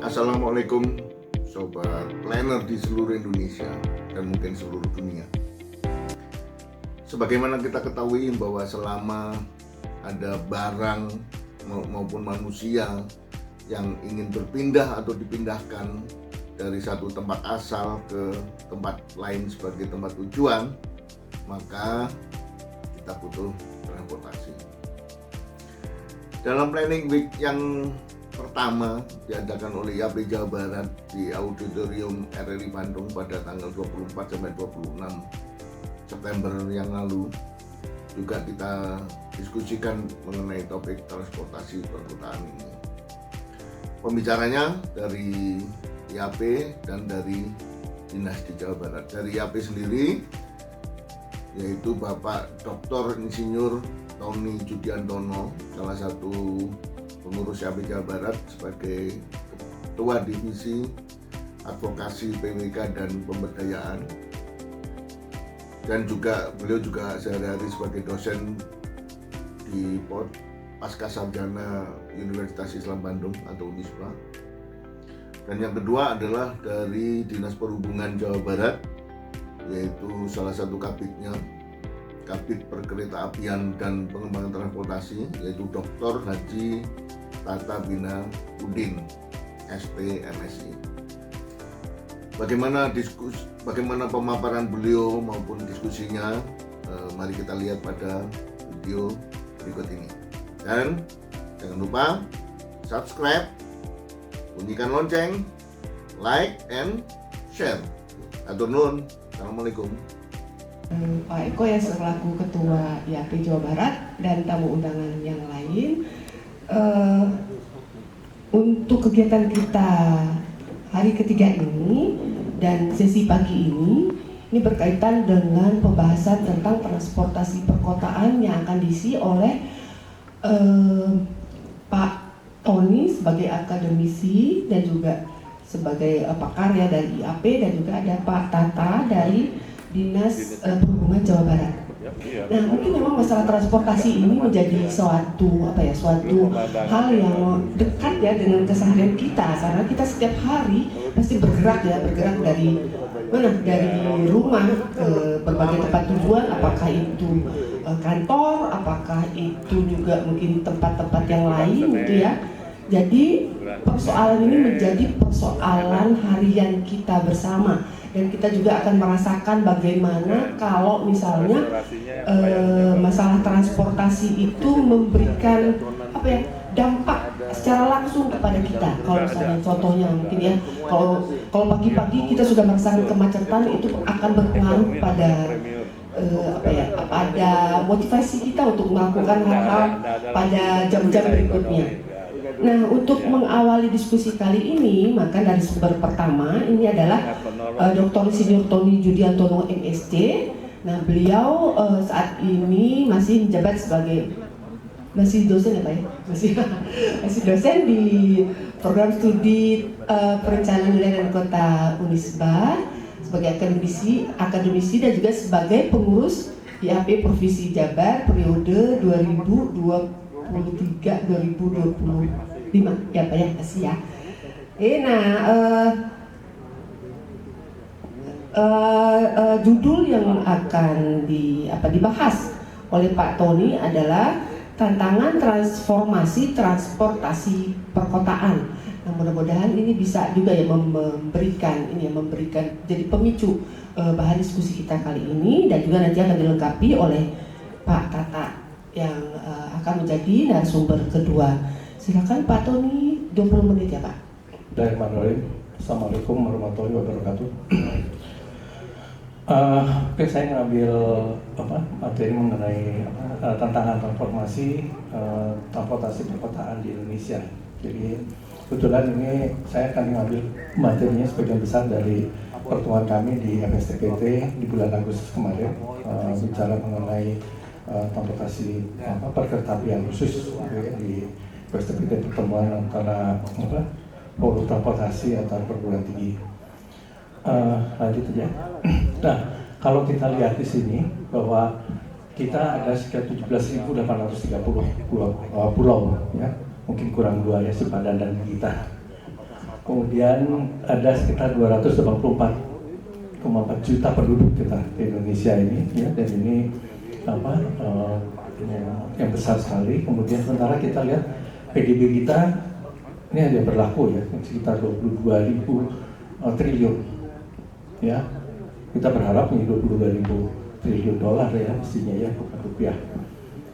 Assalamualaikum Sobat Planner di seluruh Indonesia dan mungkin seluruh dunia. Sebagaimana kita ketahui bahwa selama ada barang maupun manusia yang ingin berpindah atau dipindahkan dari satu tempat asal ke tempat lain sebagai tempat tujuan, maka kita butuh transportasi. Dalam planning week yang pertama diadakan oleh IAP Jawa Barat di Auditorium RRI Bandung pada tanggal 24 sampai 26 September yang lalu, juga kita diskusikan mengenai topik transportasi perkotaan ini. Pembicaranya dari IAP dan dari Dinas di Jawa Barat. Dari IAP sendiri yaitu Bapak Dr. Insinyur Tony Judiantono, salah satu pengurus IAP Jawa Barat sebagai Ketua Divisi Advokasi PWK dan Pemberdayaan, dan juga beliau juga sehari-hari sebagai dosen di Pasca Sarjana Universitas Islam Bandung atau UNISBA. Dan yang kedua adalah dari Dinas Perhubungan Jawa Barat, yaitu salah satu kabitnya, Kabit Perkeretaapian dan Pengembangan Transportasi, yaitu Dr. Haji Tata Bina Udin, SP MSI. Bagaimana pemaparan beliau maupun diskusinya? Mari kita lihat pada video berikut ini. Dan jangan lupa subscribe, bunyikan lonceng, like and share. Atur nuhun. Assalamualaikum. Pak Eko ya selaku Ketua IAP Jawa Barat dan tamu undangan yang lain. Untuk kegiatan kita hari ketiga ini dan sesi pagi ini berkaitan dengan pembahasan tentang transportasi perkotaan yang akan diisi oleh Pak Tony sebagai akademisi dan juga sebagai pakar ya dari IAP, dan juga ada Pak Tata dari Dinas Perhubungan Jawa Barat. Nah, mungkin memang masalah transportasi ini menjadi suatu hal yang dekat ya dengan keseharian kita, karena kita setiap hari pasti bergerak dari rumah ke berbagai tempat tujuan, apakah itu kantor, apakah itu juga mungkin tempat-tempat yang lain gitu ya. Jadi persoalan ini menjadi persoalan harian kita bersama, dan kita juga akan merasakan bagaimana kalau misalnya masalah transportasi itu memberikan dampak secara langsung kepada kita. Kalau misalnya contohnya mungkin ya, kalau pagi-pagi kita sudah merasakan kemacetan, itu akan berpengaruh pada pada motivasi kita untuk melakukan hal-hal pada jam-jam berikutnya. Nah, untuk mengawali diskusi kali ini, maka dari sumber pertama ini adalah Dr. Insinyur Tony Judiantono MSc. Nah, beliau saat ini masih menjabat sebagai dosen ya Pak ya? Masih dosen di program studi perencanaan wilayah dan kota UNISBA sebagai akademisi dan juga sebagai pengurus IAP Provinsi Jabar periode 2023-2025 ya Pak ya, masih ya. Judul yang akan dibahas oleh Pak Tony adalah tantangan transformasi transportasi perkotaan. Nah, mudah-mudahan ini bisa juga ya memberikan jadi pemicu bahan diskusi kita kali ini, dan juga nanti akan dilengkapi oleh Pak Tata yang akan menjadi narasumber kedua. Silakan Pak Tony, 20 menit ya Pak. Bismillahirrahmanirrahim. Assalamualaikum warahmatullahi wabarakatuh. Oke, saya ngambil materi mengenai tantangan transformasi transportasi perkotaan di Indonesia. Jadi kebetulan ini saya akan mengambil materinya sebagian besar dari pertemuan kami di MSTPT di bulan Agustus kemarin, bicara mengenai transportasi perkeretaapian khusus di MSTPT, pertemuan antara forum transportasi antar perguruan tinggi. Lanjut aja. Nah, kalau kita lihat di sini bahwa kita ada sekitar 17.830 pulau ya, mungkin kurang 2 ya sepadan dan kita. Kemudian ada sekitar 284,4 juta penduduk kita di Indonesia ini, ya, dan ini yang besar sekali. Kemudian sementara kita lihat PDB kita ini ada yang berlaku ya, sekitar 22.000 triliun, ya. Kita berharap nih 22.000 triliun dolar ya mestinya ya, bukan rupiah.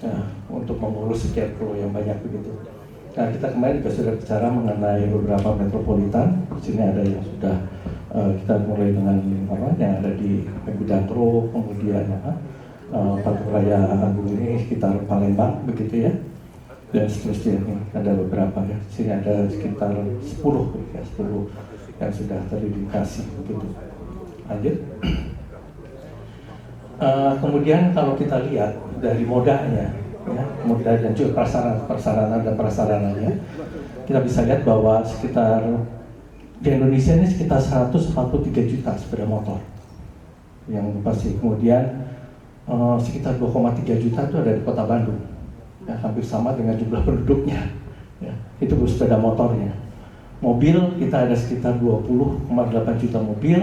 Nah, untuk mengurus sekian pulau yang banyak begitu. Nah, kita kemarin juga sudah bicara mengenai beberapa metropolitan. Di sini ada yang sudah kita mulai dengan yang ada di Mangkunegara, kemudian Patraya Agung ini sekitar Palembang begitu ya, dan seterusnya ini ada beberapa ya. Di sini ada sekitar 10 ya, 10 yang sudah terindikasi begitu. Lanjut. Kemudian kalau kita lihat dari modanya, ya, moda dan juga prasarana dan prasarananya, kita bisa lihat bahwa sekitar di Indonesia ini sekitar 143 juta sepeda motor yang pasti. Kemudian sekitar 2,3 juta itu ada di Kota Bandung, ya, hampir sama dengan jumlah penduduknya, ya, itu sepeda motornya. Mobil kita ada sekitar 20,8 juta mobil,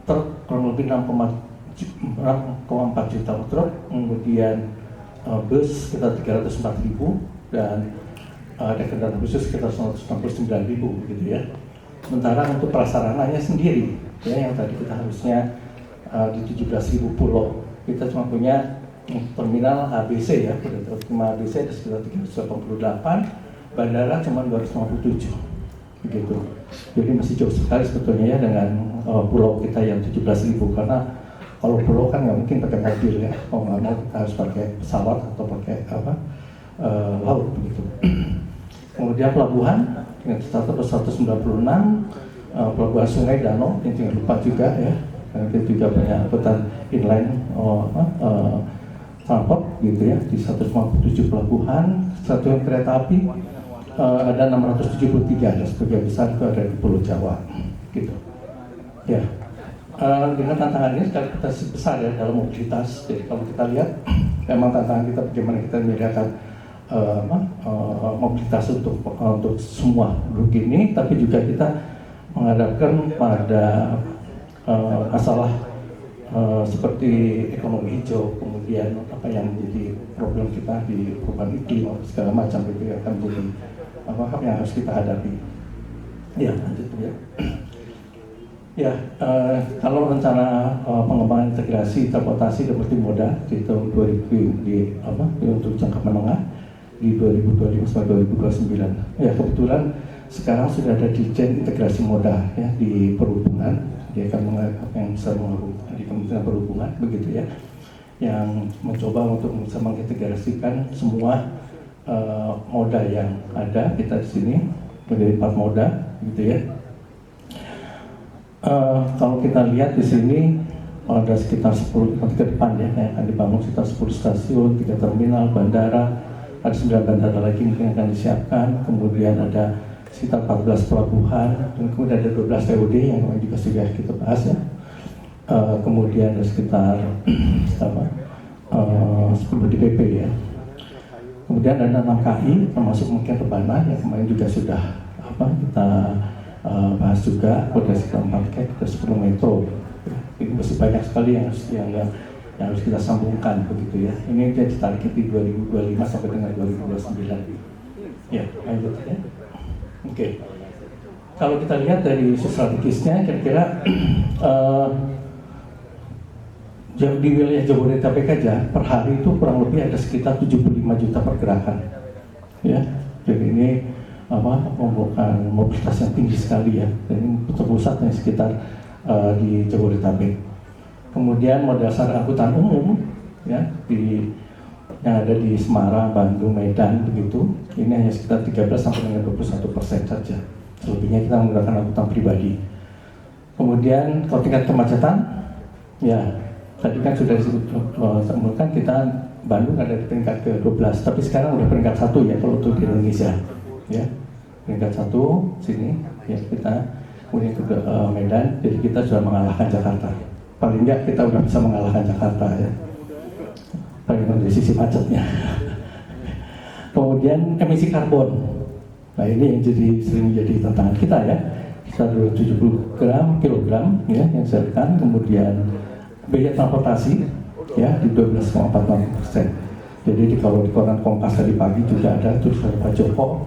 truk kurang lebih 6,4 juta truk, kemudian bus sekitar 304.000 dan ada kendaraan khusus sekitar 169.000 gitu ya. Sementara untuk prasarananya sendiri, ya, yang tadi kita harusnya di 17.000 pulau, kita cuma punya terminal ABC ya, terminal ABC ada sekitar 388, bandara cuma 257, begitu. Jadi masih jauh sekali sebetulnya ya dengan pulau kita yang 17.000, karena kalau pulau kan nggak mungkin pakai mobil ya, kalau nggak mau kita harus pakai pesawat atau pakai laut begitu. Kemudian pelabuhan dengan status 196, pelabuhan sungai danau yang jangan lupa juga ya, karena kita juga punya angkutan inline transport gitu ya, di 157 pelabuhan. Satuan kereta api ada 673, dan sebagian besar itu ada di Pulau Jawa gitu ya. Dengan tantangan ini sekali kita besar ya dalam mobilitas. Jadi kalau kita lihat memang tantangan kita bagaimana kita menyediakan mobilitas untuk semua penduduk ini, tapi juga kita menghadapkan pada masalah seperti ekonomi hijau, kemudian apa yang menjadi problem kita di perubahan iklim segala macam itu akan menjadi apa yang harus kita hadapi. Ya, lanjut ya. Ya, kalau rencana pengembangan integrasi transportasi dan multimoda di tahun 2000 untuk jangka menengah di 2025 sampai 2029. Ya, kebetulan sekarang sudah ada Dirjen Integrasi Moda ya di Perhubungan, dia akan yang bisa menghubungkan di Kementerian Perhubungan begitu ya, yang mencoba untuk bisa mengintegrasikan semua moda yang ada kita di sini menjadi 4 moda gitu ya. Kalau kita lihat di sini ada sekitar 10 nanti ke depan ya, yang akan dibangun sekitar 10 stasiun, 3 terminal, bandara, ada 9 bandara lagi mungkin akan disiapkan, kemudian ada sekitar 14 pelabuhan, dan kemudian ada 12 TOD yang juga sudah kita bahas ya. Kemudian ada sekitar 10 DPP ya. Kemudian ada 6 KI termasuk mungkin Rebana yang kemarin juga sudah kita bahas juga, ada sekitar 4 KEK, ada 10 metro. Ini masih banyak sekali yang harus kita sambungkan begitu ya. Ini dia ditarget di 2025 sampai dengan 2029. Ya, lanjut ya. Oke. Kalau kita lihat dari isu strategisnya, kira-kira di wilayah Jabodetabek aja per hari itu kurang lebih ada sekitar 75 juta pergerakan. Ya, jadi ini membutuhkan mobilitas yang tinggi sekali ya, dan ini pusatnya sekitar di Jabodetabek. Kemudian modal dasar angkutan umum ya yang ada di Semarang, Bandung, Medan begitu, ini hanya sekitar 13 sampai dengan 21% saja. Selebihnya kita menggunakan angkutan pribadi. Kemudian kalau tingkat kemacetan, ya tadi kan sudah disebutkan kita Bandung ada di peringkat ke-12, tapi sekarang udah peringkat 1 ya kalau untuk di Indonesia. Ya, peringkat 1 sini ya kita, kemudian ke Medan, jadi kita sudah mengalahkan Jakarta. Paling enggak kita udah bisa mengalahkan Jakarta ya, paling dari sisi macetnya. Kemudian emisi karbon Nah ini yang sering jadi tantangan kita ya. 170 kilogram ya yang dihasilkan, kemudian biaya transportasi ya di 12,46%. Jadi kalau di koran Kompas tadi pagi juga ada tulisan Pak Joko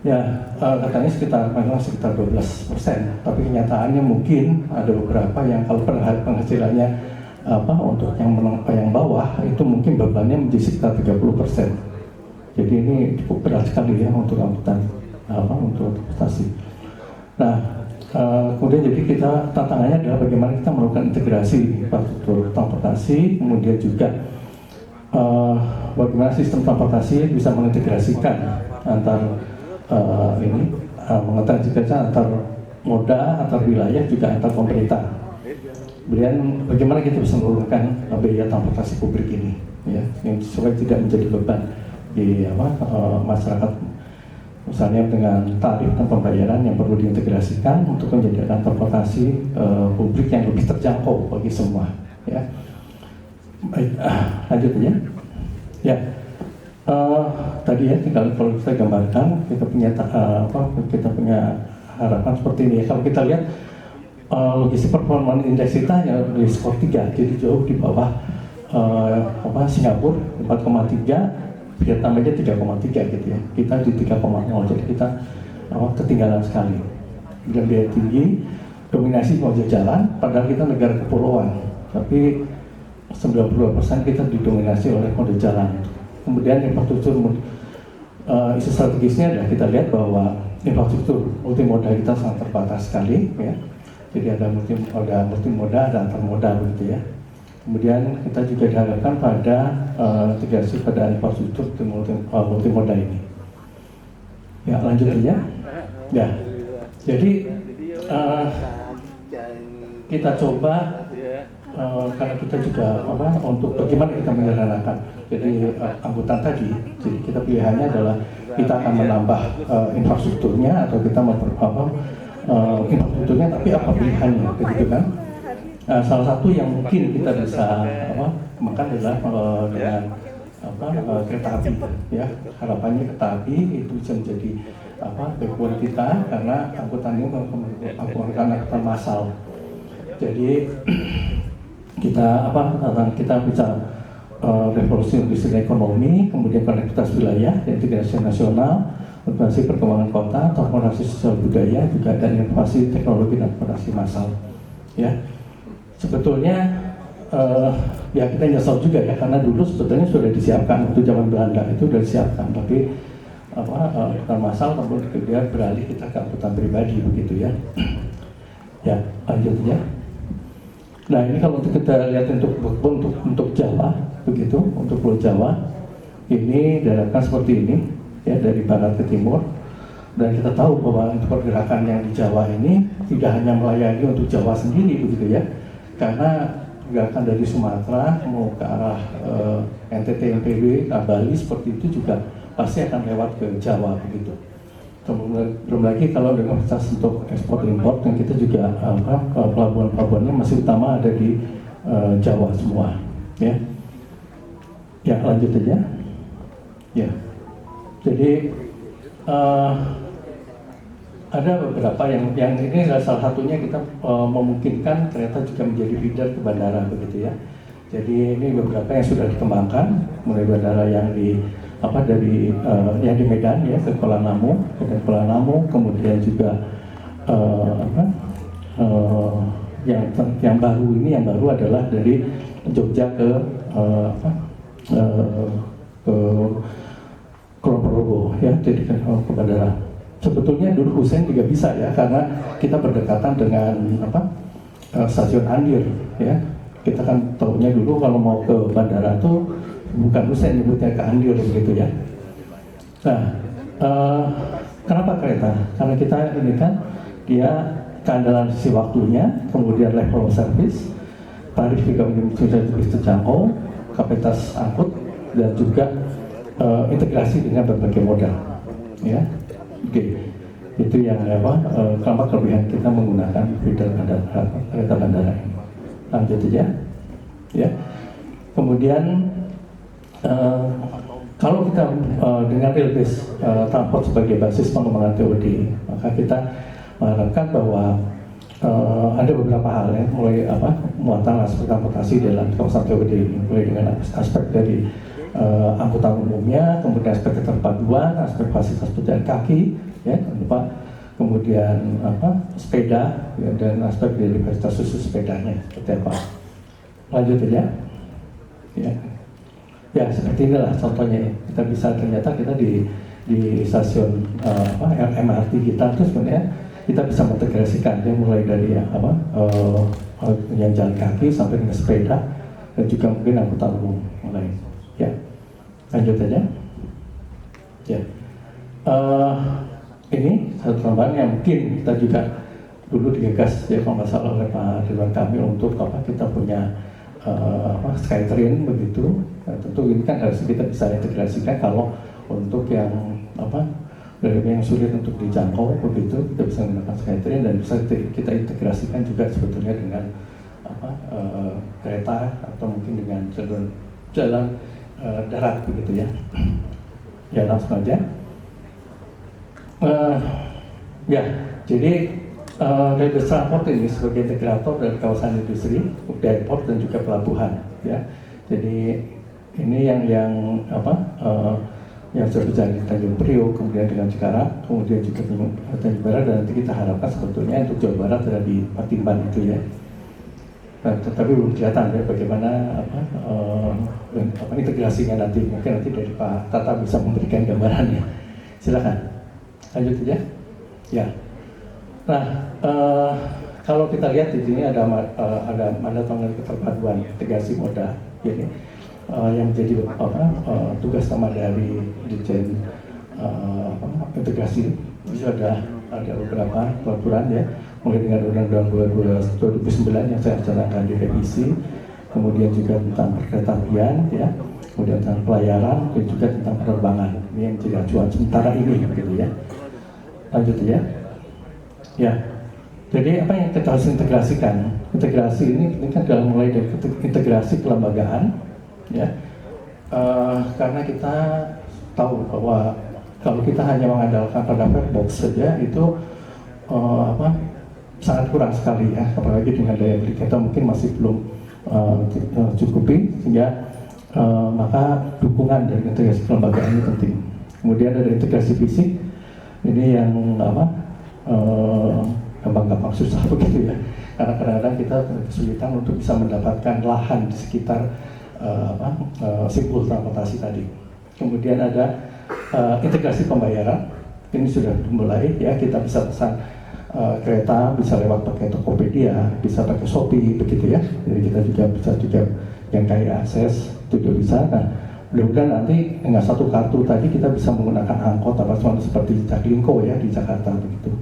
ya katanya memang sekitar 12%, tapi kenyataannya mungkin ada beberapa yang kalau penghasilannya untuk yang bawah itu mungkin bebannya menjadi sekitar 30%. Jadi ini cukup berat sekali ya untuk angkutan untuk transportasi. Nah kemudian jadi tantangannya adalah bagaimana kita melakukan integrasi infrastruktur transportasi, kemudian juga bagaimana sistem transportasi bisa mengintegrasikan antar mengintegrasikan antar moda, antar wilayah, juga antar pemerintah. Kemudian bagaimana kita bisa menurunkan biaya transportasi publik ini, ya, supaya tidak menjadi beban di masyarakat, misalnya dengan tarif dan pembayaran yang perlu diintegrasikan untuk menjadikan transportasi publik yang lebih terjangkau bagi semua, ya. Baik, lanjut aja. Ya, tadi ya tinggal kalau kita gambarkan, kita punya harapan seperti ini. Kalau kita lihat logistik performance index kita ya di skor 3, jadi jauh di bawah Singapura 4,3, Vietnam aja 3,3 gitu ya. Kita di 3,0, jadi kita ketinggalan sekali. Dan biaya tinggi, dominasi moda jalan, padahal kita negara kepulauan, tapi 92% kita didominasi oleh moda jalan. Kemudian infrastruktur isu strategisnya adalah kita lihat bahwa infrastruktur multimoda kita sangat terbatas sekali, ya. Jadi ada multimoda, ada antar moda begitu ya. Kemudian kita juga diharapkan pada integrasi pada infrastruktur multimoda ini. Ya, lanjut aja. Ya, jadi kita coba karena kita juga untuk bagaimana kita menyederhanakan. Jadi angkutan tadi, jadi kita pilihannya adalah kita akan menambah infrastrukturnya atau kita infrastrukturnya, tapi apa pilihannya, begitu kan? Salah satu yang mungkin kita bisa makan adalah dengan kereta api, ya. Harapannya kereta api itu bisa menjadi backbone kita, karena angkutan ini angkutan massal. Jadi kita bisa revolusi industri ekonomi, kemudian konektivitas wilayah, integrasi nasional, inovasi perkembangan kota, transformasi sosial budaya, juga dan inovasi teknologi dan transportasi massal. Ya, sebetulnya ya kita nyesel juga ya, karena dulu sebetulnya sudah disiapkan waktu zaman Belanda itu sudah disiapkan, tapi angkutan massal kemudian beralih kita ke angkutan pribadi begitu ya. Ya, lanjut ya. Nah ini kalau kita lihat untuk Jawa begitu, untuk Pulau Jawa ini diharapkan seperti ini ya, dari barat ke timur. Dan kita tahu bahwa untuk pergerakan yang di Jawa ini tidak hanya melayani untuk Jawa sendiri begitu ya, karena pergerakan dari Sumatera mau ke arah NTT, NTB, ke Bali seperti itu juga pasti akan lewat ke Jawa begitu. Belum lagi kalau dengan fasilitas untuk ekspor impor, dan kita juga pelabuhan-pelabuhannya masih utama ada di Jawa semua, ya. Ya, lanjut aja. Ya, jadi ada beberapa yang ini salah satunya kita memungkinkan kereta juga menjadi feeder ke bandara begitu ya. Jadi ini beberapa yang sudah dikembangkan, mulai bandara yang di yang di Medan ya ke Kuala Namu, kemudian juga yang baru adalah dari Jogja ke Kulon Progo ya, jadi ke bandara. Sebetulnya dulu Hussein juga bisa ya, karena kita berdekatan dengan stasiun Andir ya. Kita kan tahunya dulu kalau mau ke bandara tuh bukan Hussein, nyebutnya ke Andir begitu ya. Nah, kenapa kereta? Karena kita ini kan dia keandalan sisi waktunya, kemudian level of service, tarif juga sudah lebih terjangkau, kapasitas angkut, dan juga integrasi dengan berbagai moda. Ya, oke. Itu yang kenapa kelebihan kita menggunakan feeder kereta bandara ini. Lanjut aja. Ya. Kemudian kalau kita dengan real base transport sebagai basis pengembangan TOD, maka kita mengharapkan bahwa ada beberapa hal ya, mulai muatan aspek transportasi dalam kawasan TOD ini, mulai dengan aspek dari angkutan umumnya, kemudian aspek keterpaduan, aspek fasilitas pejalan kaki, ya, lupa, kemudian sepeda, ya, dan aspek dari fasilitas khusus sepedanya seperti apa. Lanjut aja, ya seperti inilah contohnya. Kita bisa ternyata kita di stasiun MRT kita itu sebenarnya kita bisa mengintegrasikan ya, mulai dari yang jalan kaki sampai dengan sepeda dan juga mungkin angkutan umum lain. Ya, lanjut aja. Ya, ini satu tambahan yang mungkin kita juga dulu digagas ya kalau nggak salah oleh Pak Ridwan Kamil untuk kita punya Skytrain begitu. Nah, tentu ini kan harus kita bisa integrasikan kalau untuk yang yang sulit untuk dijangkau begitu, kita bisa menggunakan Skytrain dan bisa kita integrasikan juga sebetulnya dengan kereta atau mungkin dengan jalan darat begitu ya. Ya, langsung aja. Ya, jadi Rail Transport ini sebagai integrator dari kawasan industri, airport dan juga pelabuhan ya. Jadi ini yang sudah berjalan di Tanjung Priok, kemudian dengan Cikarang, kemudian juga Tanjung Barat, dan nanti kita harapkan sebetulnya untuk Jawa Barat ada di Patimban itu ya. Nah, tetapi belum kelihatan ya bagaimana integrasinya nanti. Mungkin nanti dari Pak Tata bisa memberikan gambarannya. Silakan. Lanjut aja. Ya. Nah, kalau kita lihat di sini ada mandat pengendali keterpaduan integrasi moda, ini yang menjadi tugas utama dari Dirjen integrasi. Itu ada beberapa peraturan ya, mulai dengan Undang-Undang 2009 yang saya ajarkan direvisi, kemudian juga tentang perkereta-apian ya, kemudian tentang pelayaran dan juga tentang penerbangan. Ini yang menjadi acuan sementara ini, gitu ya. Lanjut ya. Ya, jadi apa yang kita harus integrasikan? Integrasi ini kan dalam mulai dari integrasi kelembagaan, ya, karena kita tahu bahwa kalau kita hanya mengandalkan pada box saja itu sangat kurang sekali ya, apalagi dengan daya beli kita mungkin masih belum cukupi, sehingga maka dukungan dari integrasi kelembagaan ini penting. Kemudian ada integrasi fisik, ini yang gampang-gampang susah begitu ya, karena kadang-kadang kita kesulitan untuk bisa mendapatkan lahan di sekitar simpul transportasi tadi. Kemudian ada integrasi pembayaran, ini sudah dimulai ya, kita bisa pesan kereta bisa lewat pakai Tokopedia, bisa pakai Shopee begitu ya. Jadi kita bisa yang kaya akses itu juga bisa. Nah, mudah-mudahan nanti dengan satu kartu tadi kita bisa menggunakan angkot seperti Jaklingko ya di Jakarta begitu.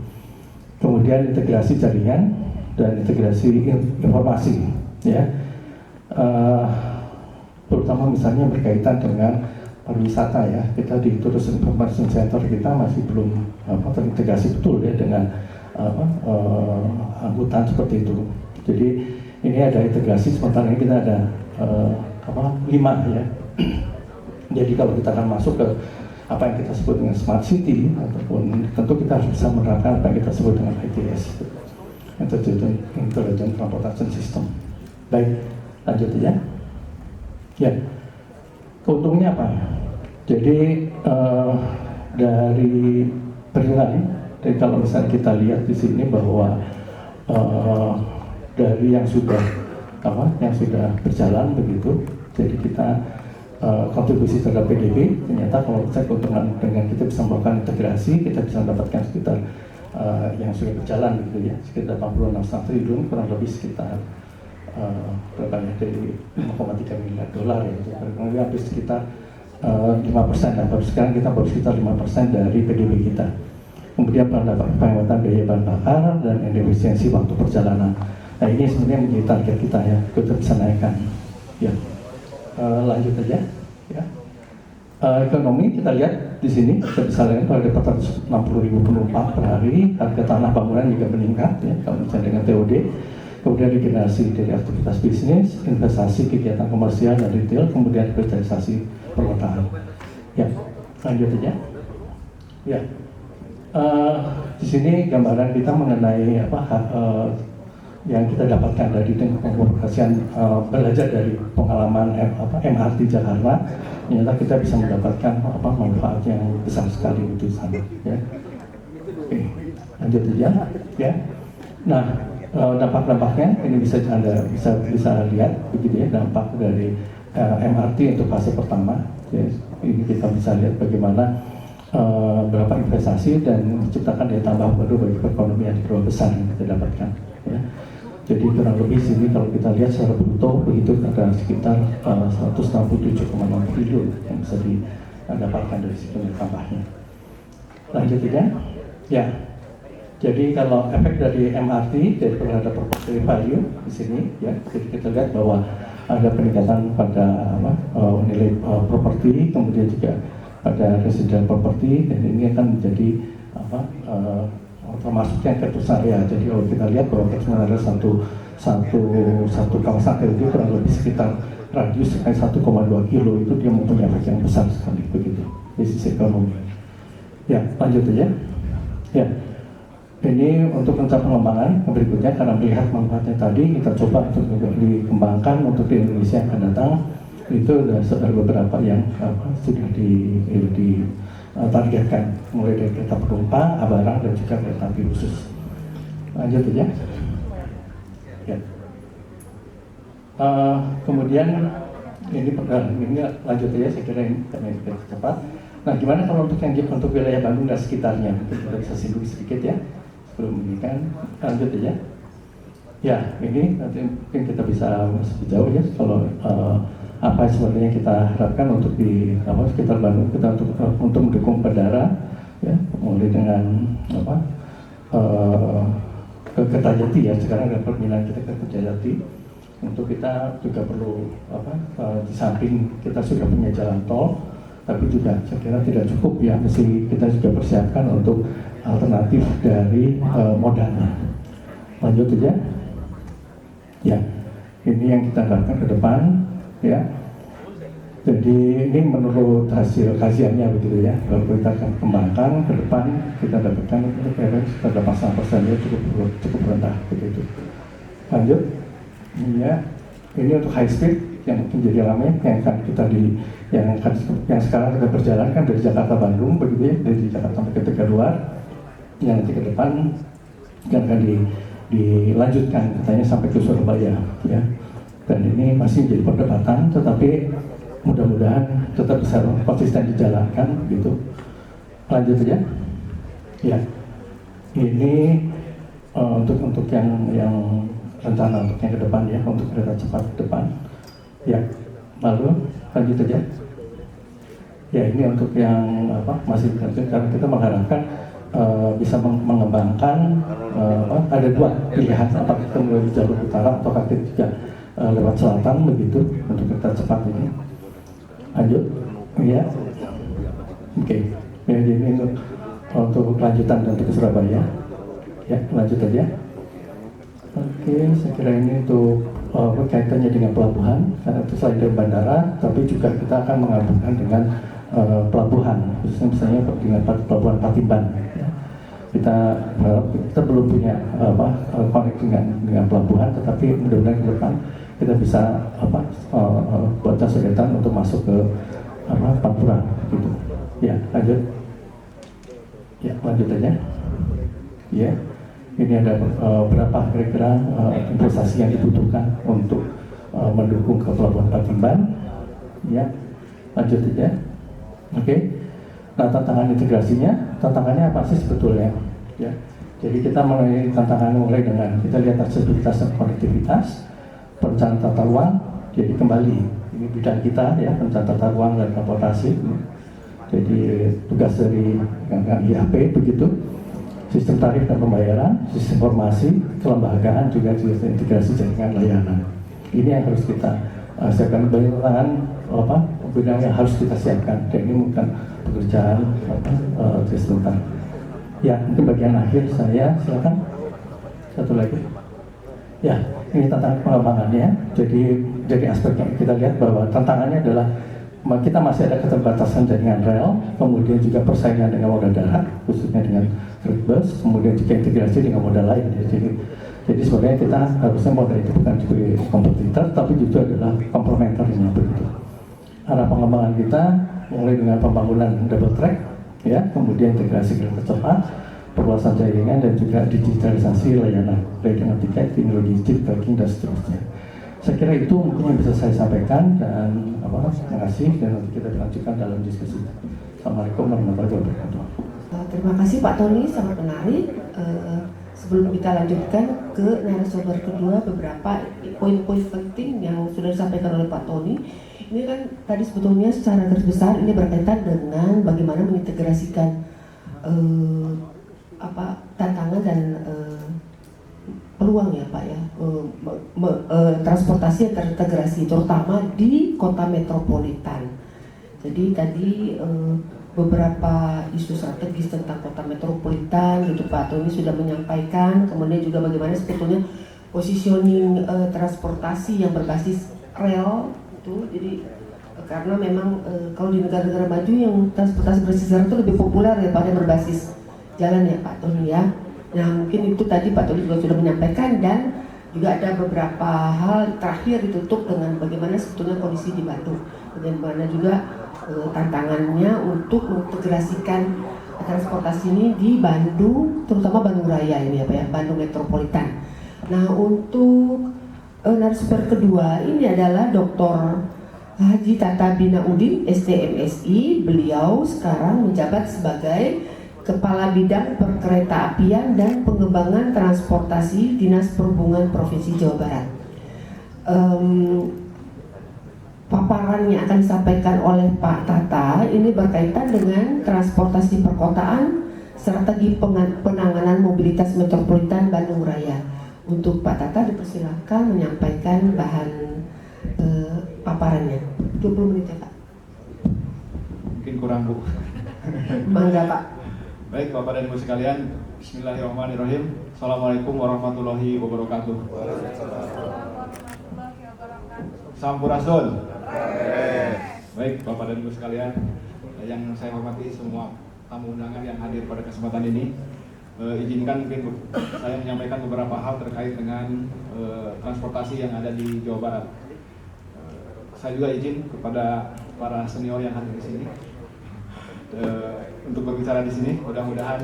Kemudian integrasi jaringan dan integrasi informasi ya, terutama misalnya berkaitan dengan pariwisata ya. Kita di Tourism Information Center kita masih belum terintegrasi betul ya dengan angkutan seperti itu. Jadi ini ada integrasi, sementara ini kita ada 5 ya. Jadi kalau kita akan masuk ke apa yang kita sebut dengan smart city, ataupun tentu kita harus bisa menerapkan apa yang kita sebut dengan ITS, Intelligent Transportation System. Baik, lanjut aja. Ya, keuntungannya apa? Jadi dari penilaian, jadi kalau misalnya kita lihat di sini bahwa dari yang sudah berjalan begitu, jadi kita kontribusi terhadap PDB, ternyata kalau saya keuntungan dengan kita bisa melakukan integrasi, kita bisa mendapatkan sekitar yang sudah berjalan gitu ya, sekitar 86 triliun, kurang lebih sekitar berapa ya, dari 5,3 miliar dolar ya, kurang lebih hampir sekitar 5%. Nah, baru sekarang kita baru sekitar 5% dari PDB kita. Kemudian penghematan biaya bahan bakar dan efisiensi waktu perjalanan. Nah, ini sebenarnya menjadi target kita ya, kita bisa naikkan. Ya. Lanjut aja ya. Ekonomi kita lihat di sini kita bisa lihat ada 460.000 penumpang per hari, harga tanah bangunan juga meningkat ya kalau misalnya dengan TOD. Kemudian regenerasi dari aktivitas bisnis, investasi, kegiatan komersial dan retail, kemudian revitalisasi perkotaan. Ya, lanjut aja. Ya, di sini gambaran kita mengenai yang kita dapatkan dari pengkomunikasian belajar dari pengalaman MRT Jakarta. Ternyata kita bisa mendapatkan manfaat yang besar sekali di sana. Ya. Oke, lanjut aja. Ya. Nah, dampak-dampaknya ini bisa Anda bisa lihat begitu ya, dampak dari MRT untuk fase pertama. Ya, ini kita bisa lihat bagaimana berapa investasi dan menciptakan daya tambah baru bagi perekonomian di Pulau Besar yang kita dapatkan. Ya. Jadi kurang lebih sini kalau kita lihat secara bruto begitu ada sekitar 167,6 triliun yang bisa didapatkan dari situ tambahnya. Lanjut ya. Ya. Jadi kalau efek dari MRT dari terhadap property value di sini ya, jadi kita lihat bahwa ada peningkatan pada nilai properti, kemudian juga pada residential property, dan ini akan menjadi termasuk yang catchment area. Jadi kalau kita lihat bahwa catchment area satu kawasan itu kurang lebih sekitar radius 1,2 kilo, itu dia mempunyai efek yang besar sekali begitu di sisi ekonomi. Ya, lanjut aja. Ya. Ini untuk rencana pengembangan berikutnya, karena melihat manfaatnya tadi, kita coba untuk dikembangkan untuk di Indonesia yang akan datang. Itu ada beberapa yang sudah ditargetkan, mulai dari kereta penumpang, barang, dan juga kereta api khusus. Lanjut aja. Ya. Kemudian ini lanjut aja, saya kira ini cepat. Nah, gimana kalau untuk wilayah Bandung dan sekitarnya? Mungkin kita bisa singgung sedikit ya. Sebelum ini kan, lanjut aja. Ya, ini nanti mungkin kita bisa masuk jauh ya, kalau apa sebenarnya kita harapkan untuk di sekitar Bandung, kita untuk mendukung bandara, ya, mulai dengan ke Kertajati ya, sekarang ada permintaan kita ke Kertajati. Untuk kita juga perlu di samping kita sudah punya jalan tol, tapi juga saya kira tidak cukup ya, mesti kita juga persiapkan untuk alternatif dari modalnya. Lanjut aja. Ya, ini yang kita harapkan ke depan ya. Jadi ini menurut hasil kajiannya begitu ya. Kalau kita akan kembangkan ke depan, kita dapatkan kira-kira sekitar 8% cukup rendah begitu. Lanjut. Ya, ini untuk high speed yang mungkin jadi ramai yang sekarang kita berjalankan dari Jakarta Bandung begitu ya, dari Jakarta sampai ke Tegaluar, yang nanti ke depan yang akan dilanjutkan katanya sampai ke Surabaya ya. Dan ini masih menjadi perdebatan, tetapi mudah-mudahan tetap bisa konsisten dijalankan gitu. Lanjut aja. Ya. Ini untuk yang rencana untuk yang ke depan ya, untuk kereta cepat ke depan. Ya. Lalu lanjut aja. Ya, ini untuk yang masih berlanjut, karena kita mengharapkan bisa mengembangkan ada dua pilihan, apakah kita mulai di jalur utara atau kita juga lewat selatan begitu untuk kereta cepat ini. Lanjut, ya, oke. Ya, jadi untuk lanjutan untuk ke Surabaya. Ya, lanjut aja. Oke, saya kira ini untuk kaitannya dengan pelabuhan, karena itu selain dari bandara, tapi juga kita akan menggabungkan dengan pelabuhan, khususnya misalnya dengan pelabuhan Patimban. Ya. Kita belum punya connect dengan pelabuhan, tetapi mudah-mudahan ke depan kita bisa buat kesulitan untuk masuk ke Pantura gitu. Ya, lanjut. Ya, lanjut aja. Ya. Ini ada berapa kira-kira investasi yang dibutuhkan untuk mendukung ke pelabuhan Patimban. Ya, lanjut aja. Oke. Nah, tantangan integrasinya, tantangannya apa sih sebetulnya? Ya. Jadi kita mulai dengan kita lihat aksesibilitas dan konektivitas, perencanaan tata ruang. Jadi kembali ini bidang kita ya, perencanaan tata ruang dan transportasi. Jadi tugas dari IAP begitu. Sistem tarif dan pembayaran, sistem informasi, kelembagaan, juga sistem integrasi jaringan layanan. Ini yang harus kita siapkan, bidang yang harus kita siapkan. Dan ini bukan pekerjaan sebentar. Ya, mungkin bagian akhir saya silakan. Satu lagi. Ya, ini tantangan pengembangannya. Jadi aspek yang kita lihat bahwa tantangannya adalah kita masih ada keterbatasan jaringan rel, kemudian juga persaingan dengan moda darat, khususnya dengan truk bus, kemudian juga integrasi dengan moda lain. Ya. Jadi sebenarnya kita harusnya moda itu bukan sebagai kompetitor, tapi justru adalah komplementernya begitu. Arah pengembangan kita mulai dengan pembangunan double track, ya, kemudian integrasi kereta cepat, perluasan jaringan dan juga digitalisasi layanan tiket, teknologi chip tracking dan seterusnya. Saya kira itu mungkin yang bisa saya sampaikan dan terima kasih dan nanti kita lanjutkan dalam diskusi. Assalamualaikum warahmatullahi wabarakatuh. Terima kasih Pak Tony, sangat menarik. Sebelum kita lanjutkan ke narasumber kedua, beberapa poin-poin penting yang sudah disampaikan oleh Pak Tony. Ini kan tadi sebetulnya secara garis besar ini berkaitan dengan bagaimana mengintegrasikan tantangan dan peluang ya Pak ya, transportasi yang terintegrasi terutama di kota metropolitan. Jadi tadi beberapa isu strategis tentang kota metropolitan gitu Pak Tony sudah menyampaikan, kemudian juga bagaimana sebetulnya positioning transportasi yang berbasis rel itu. Jadi karena memang kalau di negara-negara maju yang transportasi berbasis rel itu lebih populer daripada berbasis jalan ya Pak Tony ya. Nah mungkin itu tadi Pak Tony juga sudah menyampaikan, dan juga ada beberapa hal terakhir ditutup dengan bagaimana sebetulnya kondisi di Bandung, bagaimana juga tantangannya untuk mengintegrasikan transportasi ini di Bandung, terutama Bandung Raya ini ya Pak ya, Bandung Metropolitan. Nah untuk narasumber kedua ini adalah Dr. Haji Tata Binaudin, STMSI. Beliau sekarang menjabat sebagai Kepala Bidang Perkeretaapian dan Pengembangan Transportasi Dinas Perhubungan Provinsi Jawa Barat. Paparan yang akan disampaikan oleh Pak Tata ini berkaitan dengan transportasi perkotaan, strategi penanganan mobilitas metropolitan Bandung Raya. Untuk Pak Tata dipersilakan menyampaikan bahan paparannya. 20 menit ya Pak. Mungkin kurang Bu. Mangga Pak. Baik Bapak dan Ibu sekalian, Bismillahirrahmanirrahim. Assalamualaikum warahmatullahi wabarakatuh. Sampurasun. Baik Bapak dan Ibu sekalian, yang saya hormati semua tamu undangan yang hadir pada kesempatan ini, izinkan mungkin saya menyampaikan beberapa hal terkait dengan transportasi yang ada di Jawa Barat. Saya juga izin kepada para senior yang hadir di sini untuk berbicara di sini. Mudah-mudahan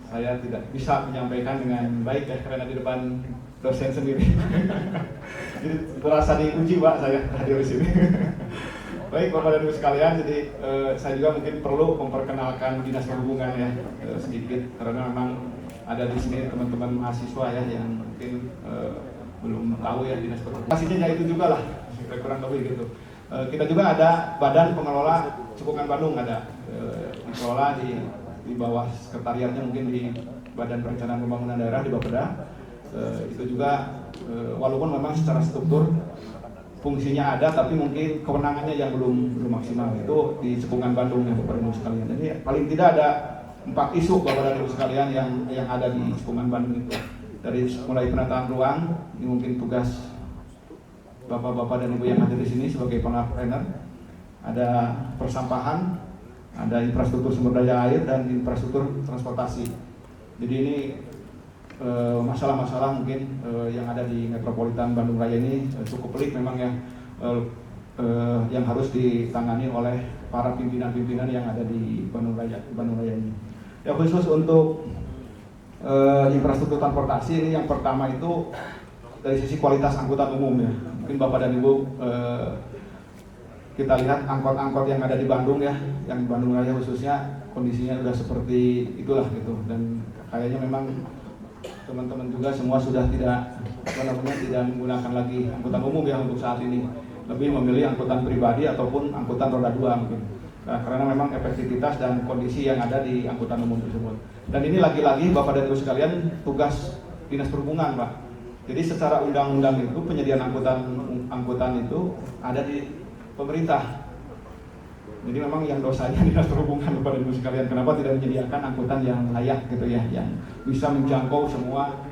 saya tidak bisa menyampaikan dengan baik ya, karena di depan dosen sendiri. Jadi terasa diuji Pak saya hadir di sini. Baik Bapak dan Ibu sekalian, jadi saya juga mungkin perlu memperkenalkan Dinas Perhubungan ya sedikit, karena memang ada di sini teman-teman mahasiswa ya yang mungkin belum tahu ya Dinas Perhubungan. Pastinya itu juga lah, kurang lebih gitu. Kita juga ada Badan Pengelola Cekungan Bandung, ada dikelola di bawah sekretariatnya mungkin di Badan Perencanaan Pembangunan Daerah di Bapeda. Itu juga walaupun memang secara struktur fungsinya ada, tapi mungkin kewenangannya yang belum maksimal. Itu di Cekungan Bandung ya Bapak Ibu sekalian. Jadi paling tidak ada 4 isu Bapak dan Ibu sekalian yang ada di Cekungan Bandung itu. Dari mulai penataan ruang, ini mungkin tugas Bapak-bapak dan Ibu yang hadir di sini sebagai planner, ada persampahan, ada infrastruktur sumber daya air dan infrastruktur transportasi. Jadi ini masalah-masalah mungkin yang ada di Metropolitan Bandung Raya ini cukup pelik memang ya, yang harus ditangani oleh para pimpinan-pimpinan yang ada di Bandung Raya ini. Ya khusus untuk infrastruktur transportasi ini, yang pertama itu dari sisi kualitas angkutan umum ya. Mungkin Bapak dan Ibu kita lihat angkot-angkot yang ada di Bandung ya, yang Bandung Raya khususnya kondisinya sudah seperti itulah gitu, dan kayaknya memang teman-teman juga semua sudah tidak menggunakan lagi angkutan umum ya untuk saat ini, lebih memilih angkutan pribadi ataupun angkutan roda 2 mungkin. Nah, karena memang efektivitas dan kondisi yang ada di angkutan umum tersebut. Dan ini lagi-lagi Bapak dan Ibu sekalian tugas Dinas Perhubungan Pak. Jadi secara undang-undang itu penyediaan angkutan itu ada di pemerintah. Jadi memang yang dosanya Dinas Perhubungan Bapak dan Ibu sekalian, kenapa tidak menyediakan angkutan yang layak gitu ya, yang bisa menjangkau semua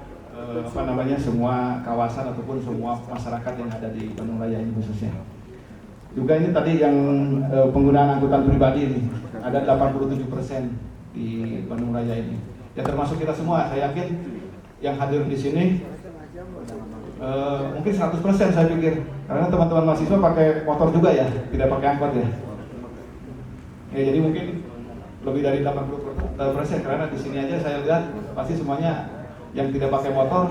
semua kawasan ataupun semua masyarakat yang ada di Bandung Raya ini khususnya. Juga ini tadi yang penggunaan angkutan pribadi ini ada 87% di Bandung Raya ini. Ya termasuk kita semua. Saya yakin yang hadir di sini mungkin 100% saya pikir. Karena teman-teman mahasiswa pakai motor juga ya, tidak pakai angkot ya. Ya jadi mungkin lebih dari 80% karena di sini aja saya lihat pasti semuanya yang tidak pakai motor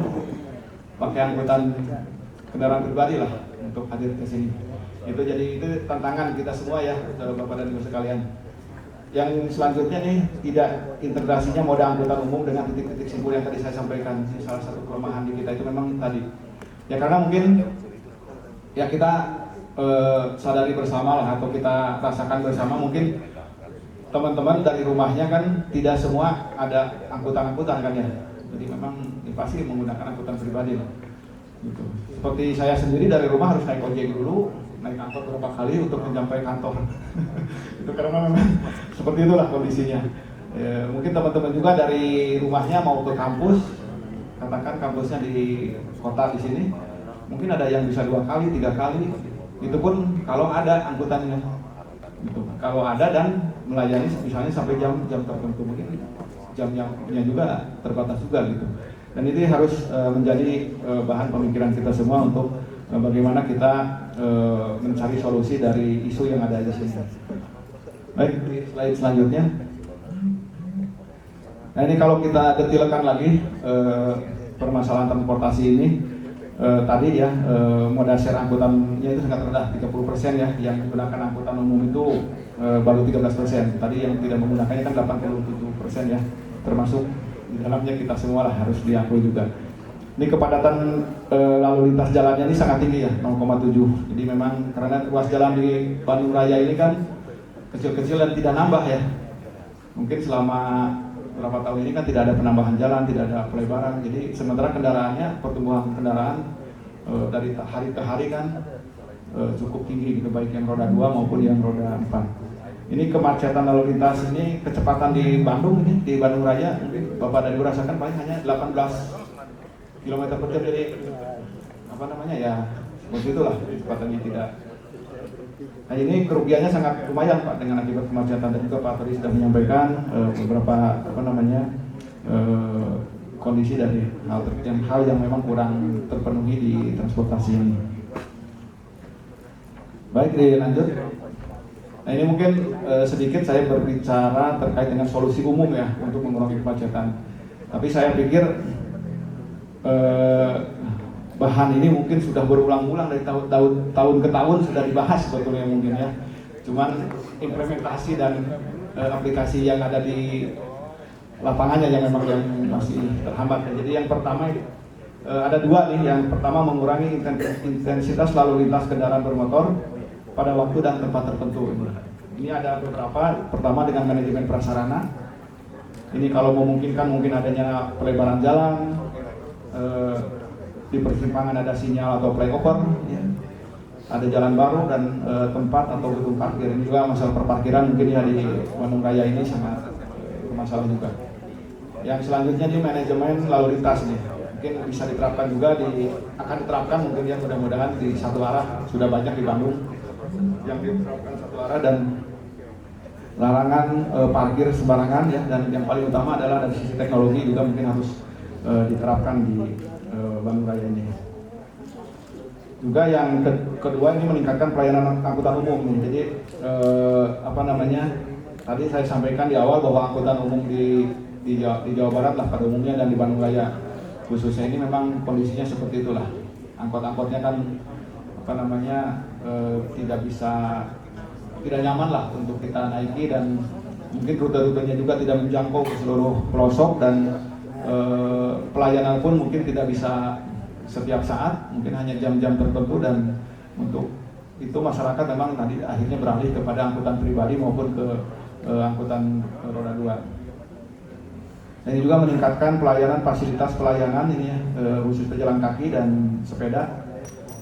pakai angkutan kendaraan pribadi lah untuk hadir ke sini. Itu tantangan kita semua ya, Bapak dan Ibu sekalian. Yang selanjutnya nih, tidak integrasinya moda angkutan umum dengan titik-titik simpul yang tadi saya sampaikan. Ini salah satu kelemahan di kita itu memang tadi. Ya karena mungkin ya kita sadari bersama lah atau kita rasakan bersama, mungkin teman-teman dari rumahnya kan tidak semua ada angkutan-angkutan kan ya. Jadi memang ya pasti menggunakan angkutan pribadi lah. Gitu. Seperti saya sendiri dari rumah harus naik ojek dulu, naik angkot berapa kali untuk mencapai kantor. Itu karena memang seperti itulah kondisinya. Mungkin teman-teman juga dari rumahnya mau ke kampus, katakan kampusnya di kota di sini, mungkin ada yang bisa 2 kali, 3 kali. Itu pun kalau ada angkutannya. Gitu. Kalau ada dan melayani misalnya sampai jam tertentu, mungkin jamnya juga terbatas juga gitu. Dan ini harus menjadi bahan pemikiran kita semua untuk bagaimana kita mencari solusi dari isu yang ada di sini. Baik, di slide selanjutnya. Nah ini kalau kita detilkan lagi permasalahan transportasi ini, tadi ya moda share angkutannya itu sangat rendah, 30% ya, yang menggunakan angkutan umum itu baru 13%. Tadi yang tidak menggunakannya kan 87% ya, termasuk di dalamnya kita semua lah, harus diakui juga. Ini kepadatan lalu lintas jalannya ini sangat tinggi ya, 0,7. Jadi memang karena ruas jalan di Bandung Raya ini kan kecil-kecil dan tidak nambah ya. Mungkin selama beberapa tahun ini kan tidak ada penambahan jalan, tidak ada pelebaran. Jadi sementara kendaraannya, pertumbuhan kendaraan dari hari ke hari kan cukup tinggi gitu, baik yang roda 2 maupun yang roda 4. Ini kemacetan lalu lintas ini, kecepatan di Bandung ini, di Bandung Raya, mungkin Bapak dan Ibu rasakan paling hanya 18 km per jam. Jadi apa namanya ya, seperti itulah kecepatannya tidak. Nah ini kerugiannya sangat lumayan Pak dengan akibat kemacetan, dan juga Pak tadi sudah menyampaikan beberapa kondisi dari hal yang memang kurang terpenuhi di transportasi ini. Baik, dilanjut. Nah ini mungkin sedikit saya berbicara terkait dengan solusi umum ya untuk mengurangi kemacetan. Tapi saya pikir bahan ini mungkin sudah berulang-ulang dari tahun ke tahun sudah dibahas sebetulnya mungkin ya. Cuman implementasi dan aplikasi yang ada di lapangannya yang memang yang masih terhambat. Jadi yang pertama ada 2 nih. Yang pertama mengurangi intensitas lalu lintas kendaraan bermotor pada waktu dan tempat tertentu. Ini ada beberapa. Pertama dengan manajemen prasarana. Ini kalau memungkinkan mungkin adanya pelebaran jalan, di persimpangan ada sinyal atau flyover, ya. Ada jalan baru dan tempat atau gedung parkir. Ini juga masalah perparkiran mungkin ya di Bandung Raya ini sangat bermasalah juga. Yang selanjutnya di manajemen lalu lintas nih. Mungkin bisa diterapkan juga akan diterapkan mungkin ya, mudah-mudahan di satu arah. Sudah banyak di Bandung yang diterapkan satu arah, dan larangan parkir sembarangan ya, dan yang paling utama adalah dari sisi teknologi juga mungkin harus diterapkan di Bandung Raya ini. Juga yang kedua ini meningkatkan pelayanan angkutan umum nih. Jadi tadi saya sampaikan di awal bahwa angkutan umum di Jawa Barat lah pada umumnya dan di Bandung Raya khususnya ini memang kondisinya seperti itulah. Angkot-angkotnya kan tidak nyaman lah untuk kita naiki, dan mungkin rute-rutenya juga tidak menjangkau ke seluruh pelosok, dan pelayanan pun mungkin tidak bisa setiap saat, mungkin hanya jam-jam tertentu, dan untuk itu masyarakat memang tadi akhirnya beralih kepada angkutan pribadi maupun ke angkutan roda 2. Ini juga meningkatkan pelayanan, fasilitas pelayanan ini ya, khusus pejalan kaki dan sepeda.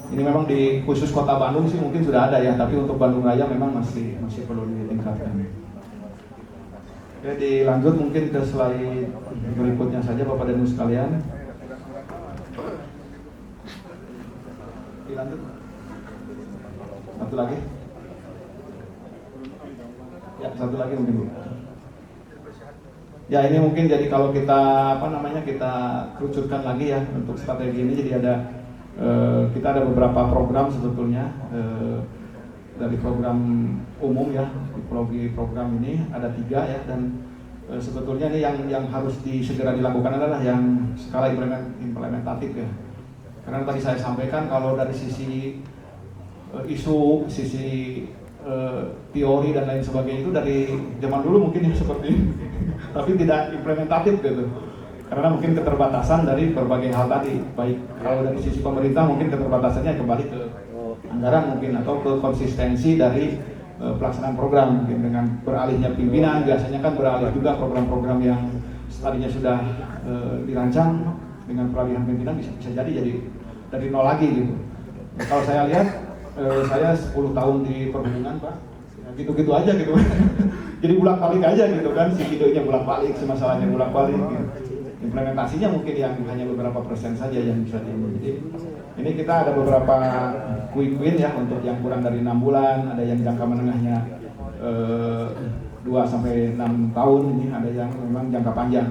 Ini memang di khusus kota Bandung sih mungkin sudah ada ya, tapi untuk Bandung Raya memang masih perlu ditingkatkan. Oke, dilanjut mungkin ke slide berikutnya saja Bapak dan Ibu sekalian. Dilanjut. Satu lagi. Ya, satu lagi mungkin Bu. Ya, ini mungkin jadi kalau kita kita kerucutkan lagi ya untuk strategi ini, jadi ada kita ada beberapa program sebetulnya dari program umum ya, di program ini ada 3 ya, dan sebetulnya ini yang harus segera dilakukan adalah yang skala implementatif ya. Karena tadi saya sampaikan kalau dari sisi isu, sisi teori dan lain sebagainya itu dari zaman dulu mungkin ya seperti ini, tapi tidak implementatif gitu. Karena mungkin keterbatasan dari berbagai hal tadi, baik kalau dari sisi pemerintah mungkin keterbatasannya kembali ke anggaran mungkin, atau ke konsistensi dari pelaksanaan program mungkin dengan beralihnya pimpinan, biasanya kan beralih juga program-program yang tadinya sudah dirancang dengan peralihan pimpinan bisa jadi dari nol lagi gitu. Kalau saya lihat saya 10 tahun di perhubungan Pak, ya, gitu-gitu aja gitu. Jadi bolak-balik aja gitu kan, si idenya bolak-balik, si masalahnya bolak-balik gitu. Implementasinya mungkin yang hanya beberapa persen saja yang bisa jadi ini kita ada beberapa quick win ya untuk yang kurang dari 6 bulan, ada yang jangka menengahnya 2 sampai 6 tahun, ini ada yang memang jangka panjang.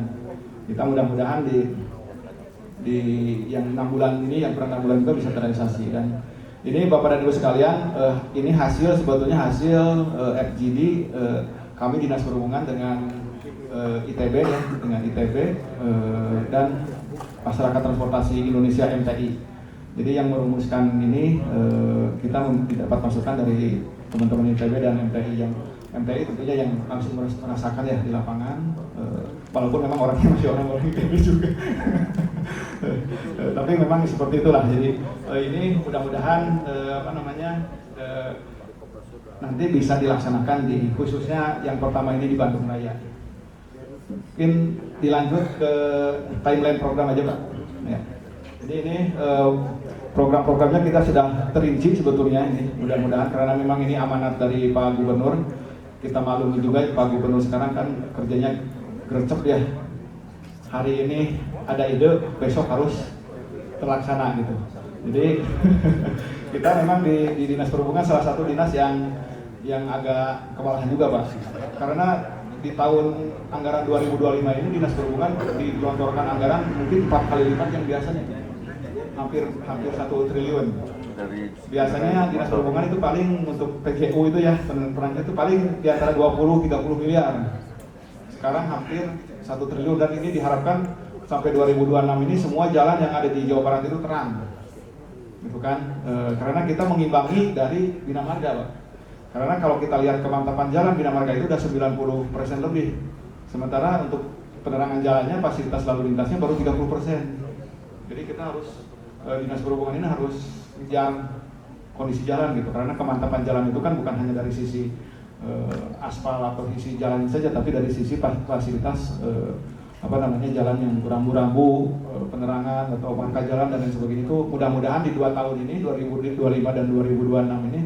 Kita mudah-mudahan di yang 6 bulan ini, yang kurang 6 bulan juga bisa terrealisasi. Dan ini Bapak dan Ibu sekalian, ini sebetulnya hasil FGD kami Dinas Perhubungan dengan ITB ya, dengan ITB dan Masyarakat Transportasi Indonesia MTI. Jadi yang merumuskan ini kita dapat masukan dari teman-teman ITB dan MTI, yang MTI tentunya yang langsung merasakan ya di lapangan, walaupun memang orangnya masih orang ITB juga. Tapi memang seperti itulah. Jadi ini mudah-mudahan nanti bisa dilaksanakan di khususnya yang pertama ini di Bandung Raya. Mungkin dilanjut ke timeline program aja Pak. Ya. Jadi ini program-programnya kita sudah terinci sebetulnya ini, mudah-mudahan karena memang ini amanat dari Pak Gubernur. Kita maklumi juga Pak Gubernur sekarang kan kerjanya gercep ya. Hari ini ada ide, besok harus terlaksana gitu. Jadi kita memang di Dinas Perhubungan salah satu dinas yang agak kewalahan juga Pak. Karena di tahun anggaran 2025 ini Dinas Perhubungan digelontorkan anggaran mungkin 4 kali lipat yang biasanya. Hampir 1 triliun. Biasanya Dinas Perhubungan itu paling untuk PGU itu ya, perannya itu paling di antara 20-30 miliar. Sekarang hampir 1 triliun, dan ini diharapkan sampai 2026 ini semua jalan yang ada di Jawa Barat itu terang. Gitu kan? Karena kita mengimbangi dari Bina Marga, Pak. Karena kalau kita lihat kemantapan jalan Bina Marga itu udah 90% lebih. Sementara untuk penerangan jalannya, fasilitas lalu lintasnya baru 30%. Jadi kita harus Dinas Perhubungan ini harus mengejar kondisi jalan gitu, karena kemantapan jalan itu kan bukan hanya dari sisi aspal atau sisi jalan saja, tapi dari sisi fasilitas jalan yang rambu-rambu, penerangan atau marka jalan dan lain sebagainya. Itu mudah-mudahan di 2 tahun ini 2025 dan 2026 ini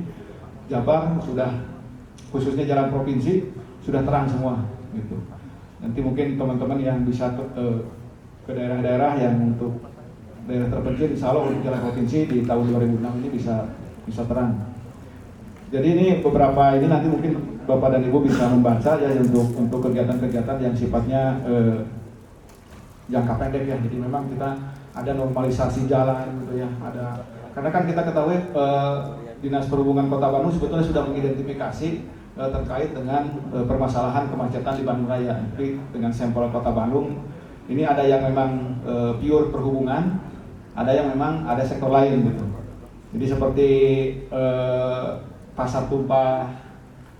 Jabar sudah, khususnya jalan provinsi sudah terang semua gitu. Nanti mungkin teman-teman yang bisa ke daerah-daerah yang untuk daerah terpencil, insya Allah untuk jalan provinsi di tahun 2006 ini bisa terang. Jadi ini beberapa ini nanti mungkin Bapak dan Ibu bisa membaca ya untuk kegiatan-kegiatan yang sifatnya jangka pendek ya. Jadi memang kita ada normalisasi jalan gitu ya. Karena kan kita ketahui Dinas Perhubungan Kota Bandung sebetulnya sudah mengidentifikasi terkait dengan permasalahan kemacetan di Bandung Raya. Jadi dengan sampel Kota Bandung ini ada yang memang pure perhubungan, ada yang memang ada sektor lain gitu. Jadi seperti pasar tumpah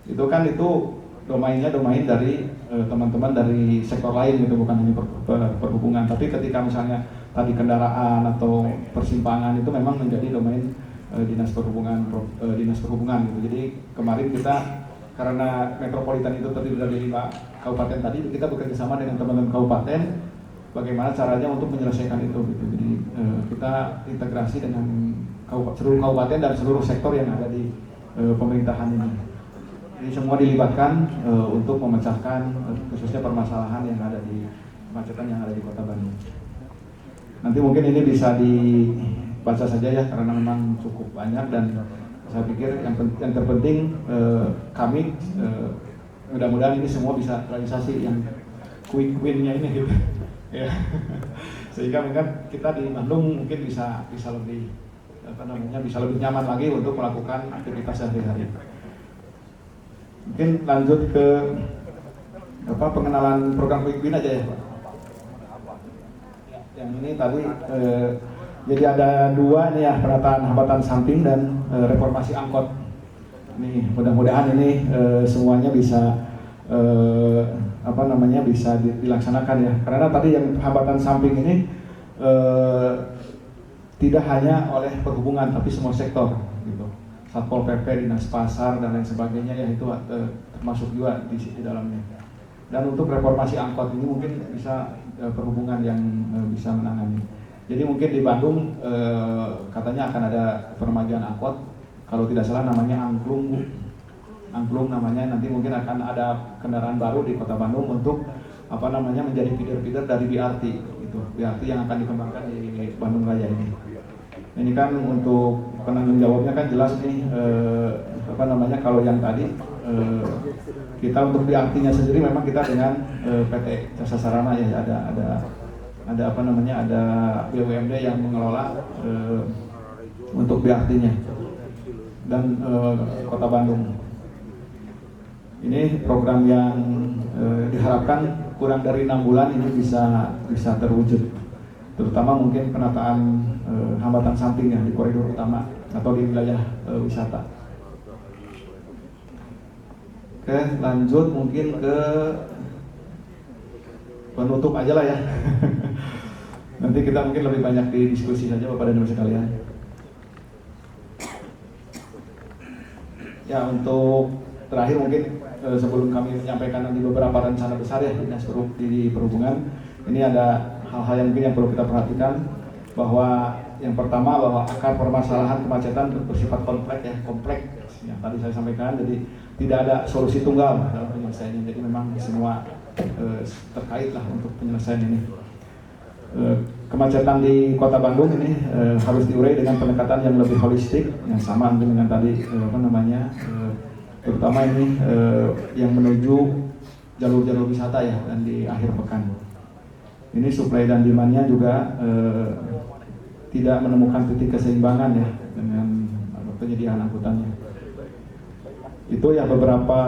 itu kan itu domain dari teman-teman dari sektor lain gitu, bukan hanya perhubungan. Tapi ketika misalnya tadi kendaraan atau persimpangan itu memang menjadi domain dinas perhubungan gitu. Jadi kemarin kita karena metropolitan itu terdiri dari 5 kabupaten tadi, kita bekerja sama dengan teman-teman kabupaten bagaimana caranya untuk menyelesaikan itu gitu. Jadi kita integrasi dengan seluruh kabupaten dan seluruh sektor yang ada di pemerintahan ini. Ini semua dilibatkan untuk memecahkan khususnya permasalahan yang ada di kemacetan yang ada di Kota Bandung. Nanti mungkin ini bisa dibaca saja ya, karena memang cukup banyak, dan saya pikir yang terpenting kami mudah-mudahan ini semua bisa realisasi yang quick win-nya ini gitu. Ya. Sehingga mungkin kita di Bandung mungkin bisa lebih bisa lebih nyaman lagi untuk melakukan aktivitas sehari-hari. Mungkin lanjut ke pengenalan program quick win aja ya Pak. Yang ini tadi jadi ada dua nih ya, penataan hambatan samping dan reformasi angkot. Nih mudah-mudahan ini semuanya bisa bisa dilaksanakan ya. Karena tadi yang hambatan samping ini tidak hanya oleh perhubungan tapi semua sektor gitu. Satpol PP, Dinas Pasar dan lain sebagainya ya itu termasuk juga di dalamnya. Dan untuk reformasi angkot ini mungkin bisa perhubungan yang bisa menangani. Jadi mungkin di Bandung katanya akan ada peremajaan angkot, kalau tidak salah namanya Angklung. Angklung namanya, nanti mungkin akan ada kendaraan baru di Kota Bandung untuk menjadi feeder-feeder dari BRT gitu. BRT yang akan dikembangkan di Bandung Raya ini. Ini kan untuk penanggung jawabnya kan jelas nih kalau yang tadi kita untuk BRT-nya sendiri memang kita dengan PT Jasa Sarana ya ada BUMD yang mengelola untuk BRT-nya dan Kota Bandung. Ini program yang diharapkan kurang dari 6 bulan ini bisa terwujud, terutama mungkin penataan hambatan samping ya di koridor utama atau di wilayah wisata. Oke, lanjut mungkin ke penutup aja lah ya. Nanti kita mungkin lebih banyak di diskusi saja Bapak dan Ibu sekalian. Ya, untuk terakhir mungkin sebelum kami menyampaikan nanti beberapa rencana besar ya di perhubungan, ini ada hal-hal yang mungkin yang perlu kita perhatikan, bahwa yang pertama bahwa akar permasalahan kemacetan bersifat kompleks yang tadi saya sampaikan, jadi tidak ada solusi tunggal dalam penyelesaiannya, jadi memang semua terkait lah untuk penyelesaian ini. Kemacetan di Kota Bandung ini harus diurai dengan pendekatan yang lebih holistik, yang sama dengan tadi terutama ini yang menuju jalur-jalur wisata ya, dan di akhir pekan. Ini supply dan demand-nya juga tidak menemukan titik keseimbangan ya dengan penyediaan angkutannya. Itu ya beberapa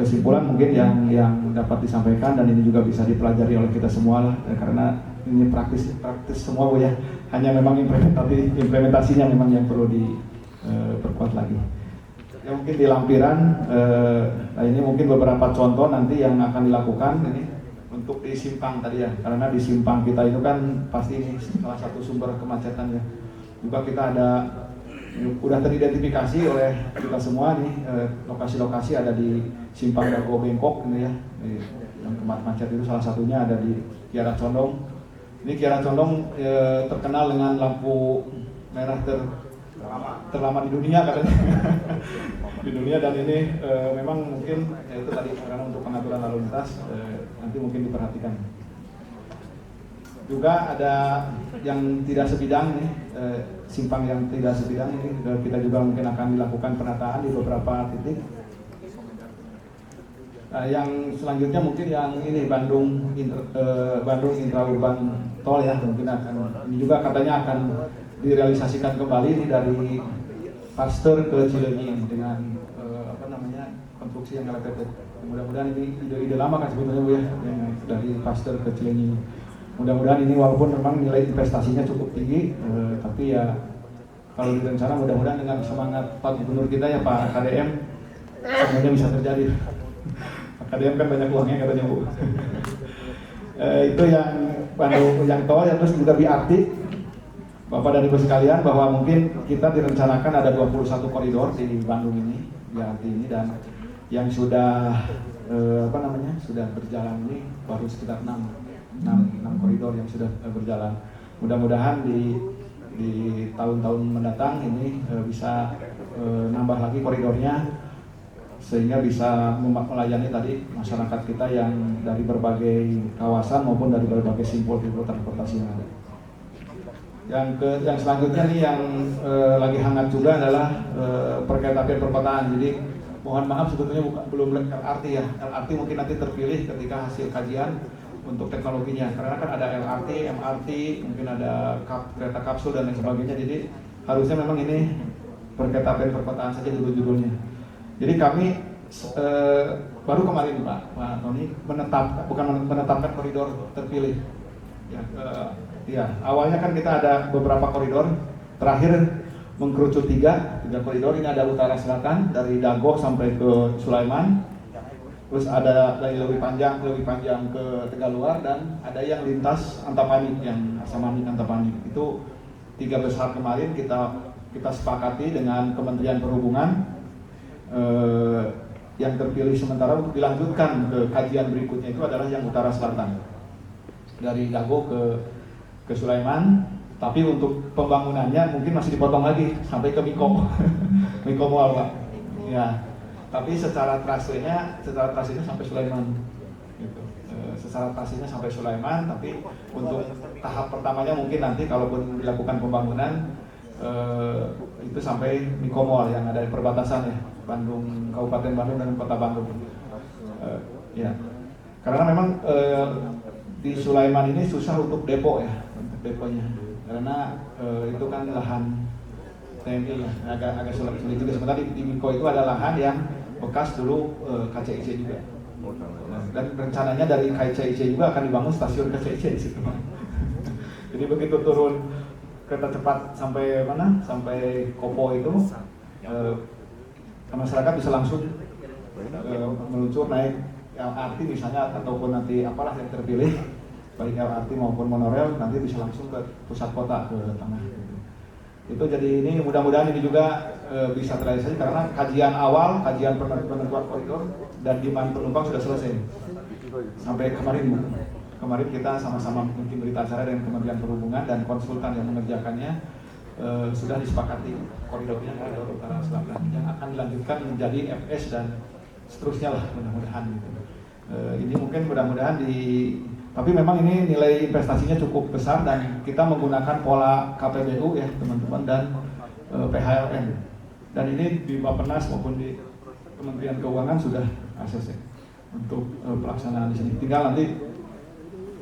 kesimpulan mungkin yang dapat disampaikan, dan ini juga bisa dipelajari oleh kita semua lah, karena ini praktis semua Bu ya. Hanya memang implementasinya memang yang perlu diperkuat lagi. Ya, mungkin di lampiran ini mungkin beberapa contoh nanti yang akan dilakukan ini untuk di simpang tadi ya, karena di simpang kita itu kan pasti ini salah satu sumber kemacetan ya. Juga kita udah teridentifikasi oleh kita semua nih, lokasi-lokasi ada di simpang Dago Bengkok ini ya, yang macet itu salah satunya ada di Kiara Condong. Ini Kiara Condong terkenal dengan lampu merah terlama di dunia katanya. Di dunia, dan ini memang mungkin itu tadi karena untuk pengaturan lalu lintas nanti mungkin diperhatikan. Juga ada yang tidak sebidang nih, simpang yang tidak sebidang ini kita juga mungkin akan dilakukan penataan di beberapa titik. Yang selanjutnya mungkin yang ini Bandung Intraurban Tol ya, mungkin ini juga katanya akan direalisasikan kembali ini dari Pasteur ke Cileunyi dengan konstruksi yang elevated. Mudah-mudahan ini ide lama kan sebenarnya Bu ya, yang dari Pasteur ke Cileunyi. Mudah-mudahan ini walaupun memang nilai investasinya cukup tinggi, tapi ya kalau direncana mudah-mudahan dengan semangat Pak Gubernur kita ya Pak KDM semuanya bisa terjadi. Pak KDM kan banyak uangnya katanya Bu. Itu yang Bandung yang tol ya, terus juga BRT. Bapak dan Ibu sekalian, bahwa mungkin kita direncanakan ada 21 koridor di Bandung ini, BRT ini, dan yang sudah sudah berjalan ini baru sekitar 6 koridor yang sudah berjalan. Mudah-mudahan di tahun-tahun mendatang ini bisa nambah lagi koridornya, sehingga bisa melayani tadi masyarakat kita yang dari berbagai kawasan maupun dari berbagai simpul transportasi yang ada. Yang selanjutnya nih yang lagi hangat juga adalah perkereta apian perkotaan. Jadi mohon maaf sebetulnya belum LRT ya. LRT mungkin nanti terpilih ketika hasil kajian untuk teknologinya. Karena kan ada LRT, MRT, mungkin ada kereta kapsul dan lain sebagainya. Jadi harusnya memang ini perkereta apian perkotaan saja dulu judulnya. Jadi kami baru kemarin Pak Tony menetapkan koridor terpilih. Ya, awalnya kan kita ada beberapa koridor, terakhir mengkerucut tiga koridor. Ini ada utara selatan dari Dago sampai ke Sulaiman, terus ada dari lebih panjang ke Tegaluar, dan ada yang lintas Antapani, yang Asamani Antapani. Itu tiga besar kemarin kita sepakati dengan Kementerian Perhubungan. Yang terpilih sementara untuk dilanjutkan ke kajian berikutnya itu adalah yang utara selatan dari Dago ke Sulaiman, tapi untuk pembangunannya mungkin masih dipotong lagi sampai ke Miko Miko Mual Pak. Ya, tapi secara trasenya sampai Sulaiman gitu. Secara trasenya sampai Sulaiman, tapi untuk tahap pertamanya mungkin nanti kalaupun dilakukan pembangunan itu sampai Miko Mual yang ada di perbatasan ya, Bandung, Kabupaten Bandung dan Kota Bandung. Ya, karena memang di Sulaiman ini susah untuk depo ya, untuk deponya, karena itu kan lahan TNI ya, agak sulit juga. Sementara di Miko itu ada lahan yang bekas dulu KCIC juga. Dan rencananya dari KCIC juga akan dibangun stasiun KCIC di situ. Jadi begitu turun kereta cepat sampai mana? Sampai Kopo itu, masyarakat bisa langsung meluncur naik LRT misalnya, ataupun nanti apalah yang terpilih, baik LRT maupun monorail, nanti bisa langsung ke pusat kota, ke tengah. Itu jadi ini mudah-mudahan ini juga bisa terrealisasi, karena kajian awal, kajian penentuan koridor dan demand penumpang sudah selesai sampai kemarin kita sama-sama bikin berita acara dengan Kementerian Perhubungan dan konsultan yang mengerjakannya. Sudah disepakati koridornya, koridor utara selatan yang akan dilanjutkan menjadi FS dan seterusnya lah, mudah-mudahan gitu. Ini mungkin mudah-mudahan tapi memang ini nilai investasinya cukup besar dan kita menggunakan pola KPBU ya teman-teman, dan PHLN, dan ini di Bappenas maupun di Kementerian Keuangan sudah ACC untuk pelaksanaan di sini. Tinggal nanti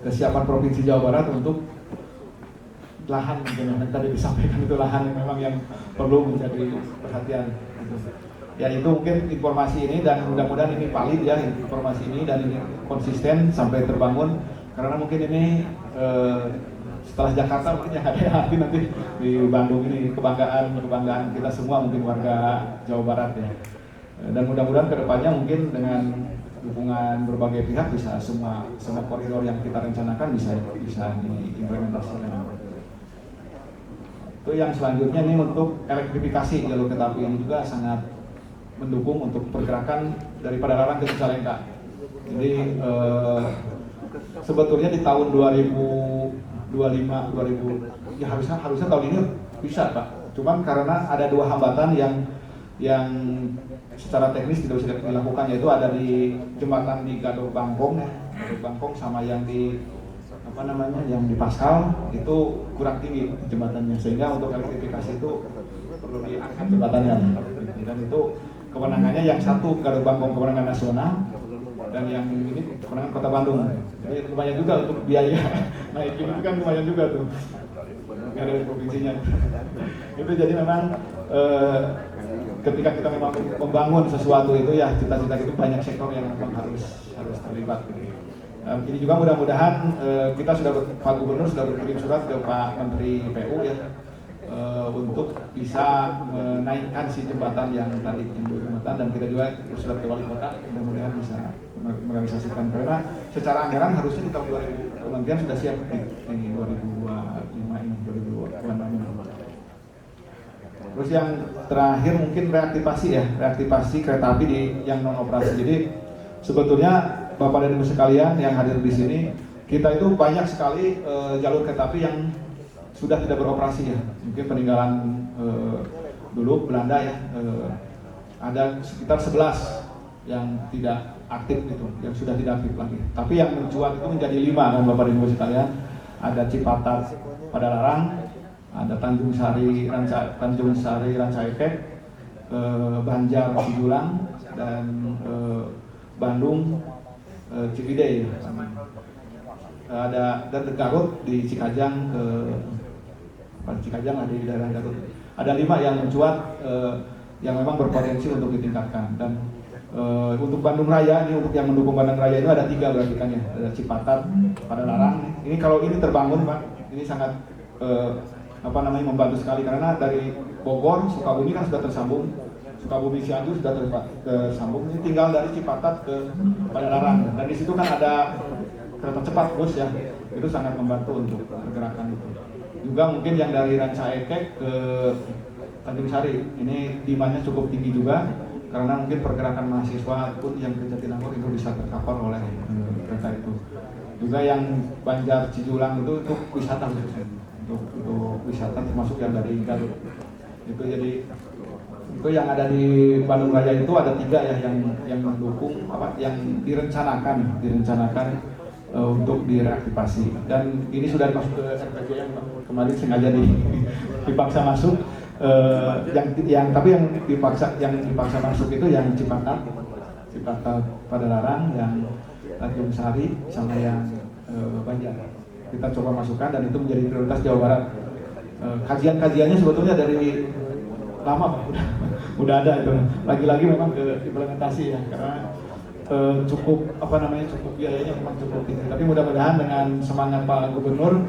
kesiapan Provinsi Jawa Barat untuk lahan yang tadi disampaikan, itu lahan yang memang yang perlu menjadi perhatian gitu. Ya itu mungkin informasi ini, dan mudah-mudahan ini valid ya informasi ini, dan ini konsisten sampai terbangun, karena mungkin ini setelah Jakarta mungkin yang ada hati nanti di Bandung ini kebanggaan kita semua, mungkin warga Jawa Barat ya. Dan mudah-mudahan kedepannya mungkin dengan dukungan berbagai pihak bisa semua koridor yang kita rencanakan bisa diimplementasikan. Itu yang selanjutnya ini untuk elektrifikasi jalur kereta api, ini juga sangat mendukung untuk pergerakan dari Padalarang ke Cicalengka. Jadi sebetulnya di tahun 2025 ya harusnya tahun ini bisa Pak. Cuman karena ada dua hambatan yang secara teknis tidak bisa dilakukan, yaitu ada di jembatan di Gadog Bangkong sama yang di yang di Pascal itu kurang tinggi jembatannya, sehingga untuk elektrifikasi itu perlu diangkat jembatannya, dan itu kewenangannya yang satu Gadog Bangkong kewenangan nasional, dan yang ini kewenangan Kota Bandung. Jadi lumayan juga untuk biaya naikin itu kan lumayan juga tuh dari provinsinya. Itu jadi memang ketika kita memang membangun sesuatu itu ya cita-cita itu banyak sektor yang memang harus terlibat. Ini juga mudah-mudahan kita Pak Gubernur sudah berkirim surat ke Pak Menteri PU ya untuk bisa menaikkan si jembatan yang tadi jembatan, dan kita juga surat ke Wali Kota, mudah-mudahan bisa merealisasikan, karena secara anggaran harusnya di tahun 2000 kementerian sudah siap ini 2025 ini 2026. Terus yang terakhir mungkin reaktivasi kereta api yang non operasi. Jadi sebetulnya Bapak dan Ibu sekalian yang hadir di sini, kita itu banyak sekali jalur kereta api yang sudah tidak beroperasi ya. Mungkin peninggalan dulu Belanda ya, ada sekitar 11 yang tidak aktif gitu, yang sudah tidak aktif lagi. Tapi yang mencuat itu menjadi 5 kan Bapak dan Ibu sekalian. Ada Cipatat Padalarang, ada Tanjung Sari Rancaikek, Banjar Sijulang, dan Bandung Ciwidey. Ada dan Garut di Cikajang Cikajang ada di daerah Garut. Ada 5 yang mencuat yang memang berpotensi untuk ditingkatkan. Dan untuk Bandung Raya ini, untuk yang mendukung Bandung Raya itu ada 3 berarti kan ya, ada Cipatat, Padalarang. Ini kalau ini terbangun Pak, ini sangat membantu sekali karena dari Bogor, Sukabumi kan sudah tersambung, Sukabumi Cianjur sudah tersambung. Ini tinggal dari Cipatat ke Padalarang dan di situ kan ada kereta cepat bus ya, itu sangat membantu untuk pergerakan itu. Juga mungkin yang dari Rancaekek ke Tanjung Sari, ini demandnya cukup tinggi juga karena mungkin pergerakan mahasiswa pun yang ke Jatinangor itu bisa tercover oleh kereta itu. Juga yang Banjar Cijulang itu untuk wisata khususnya, untuk wisata termasuk yang dari Garut. Itu jadi itu yang ada di Bandung Raya itu ada 3 ya yang mendukung yang direncanakan untuk direaktivasi, dan ini sudah dimasuk ke RPJ yang kemarin sengaja dipaksa masuk. Tapi yang dipaksa masuk itu yang Cipatat Padalarang, yang Tanjung Sari sama yang Banjar. Kita coba masukkan dan itu menjadi prioritas Jawa Barat. Kajian-kajiannya sebetulnya dari lama Pak, udah ada itu. Lagi-lagi memang ke implementasi ya, karena cukup biayanya memang cukup tinggi. Tapi mudah-mudahan dengan semangat Pak Gubernur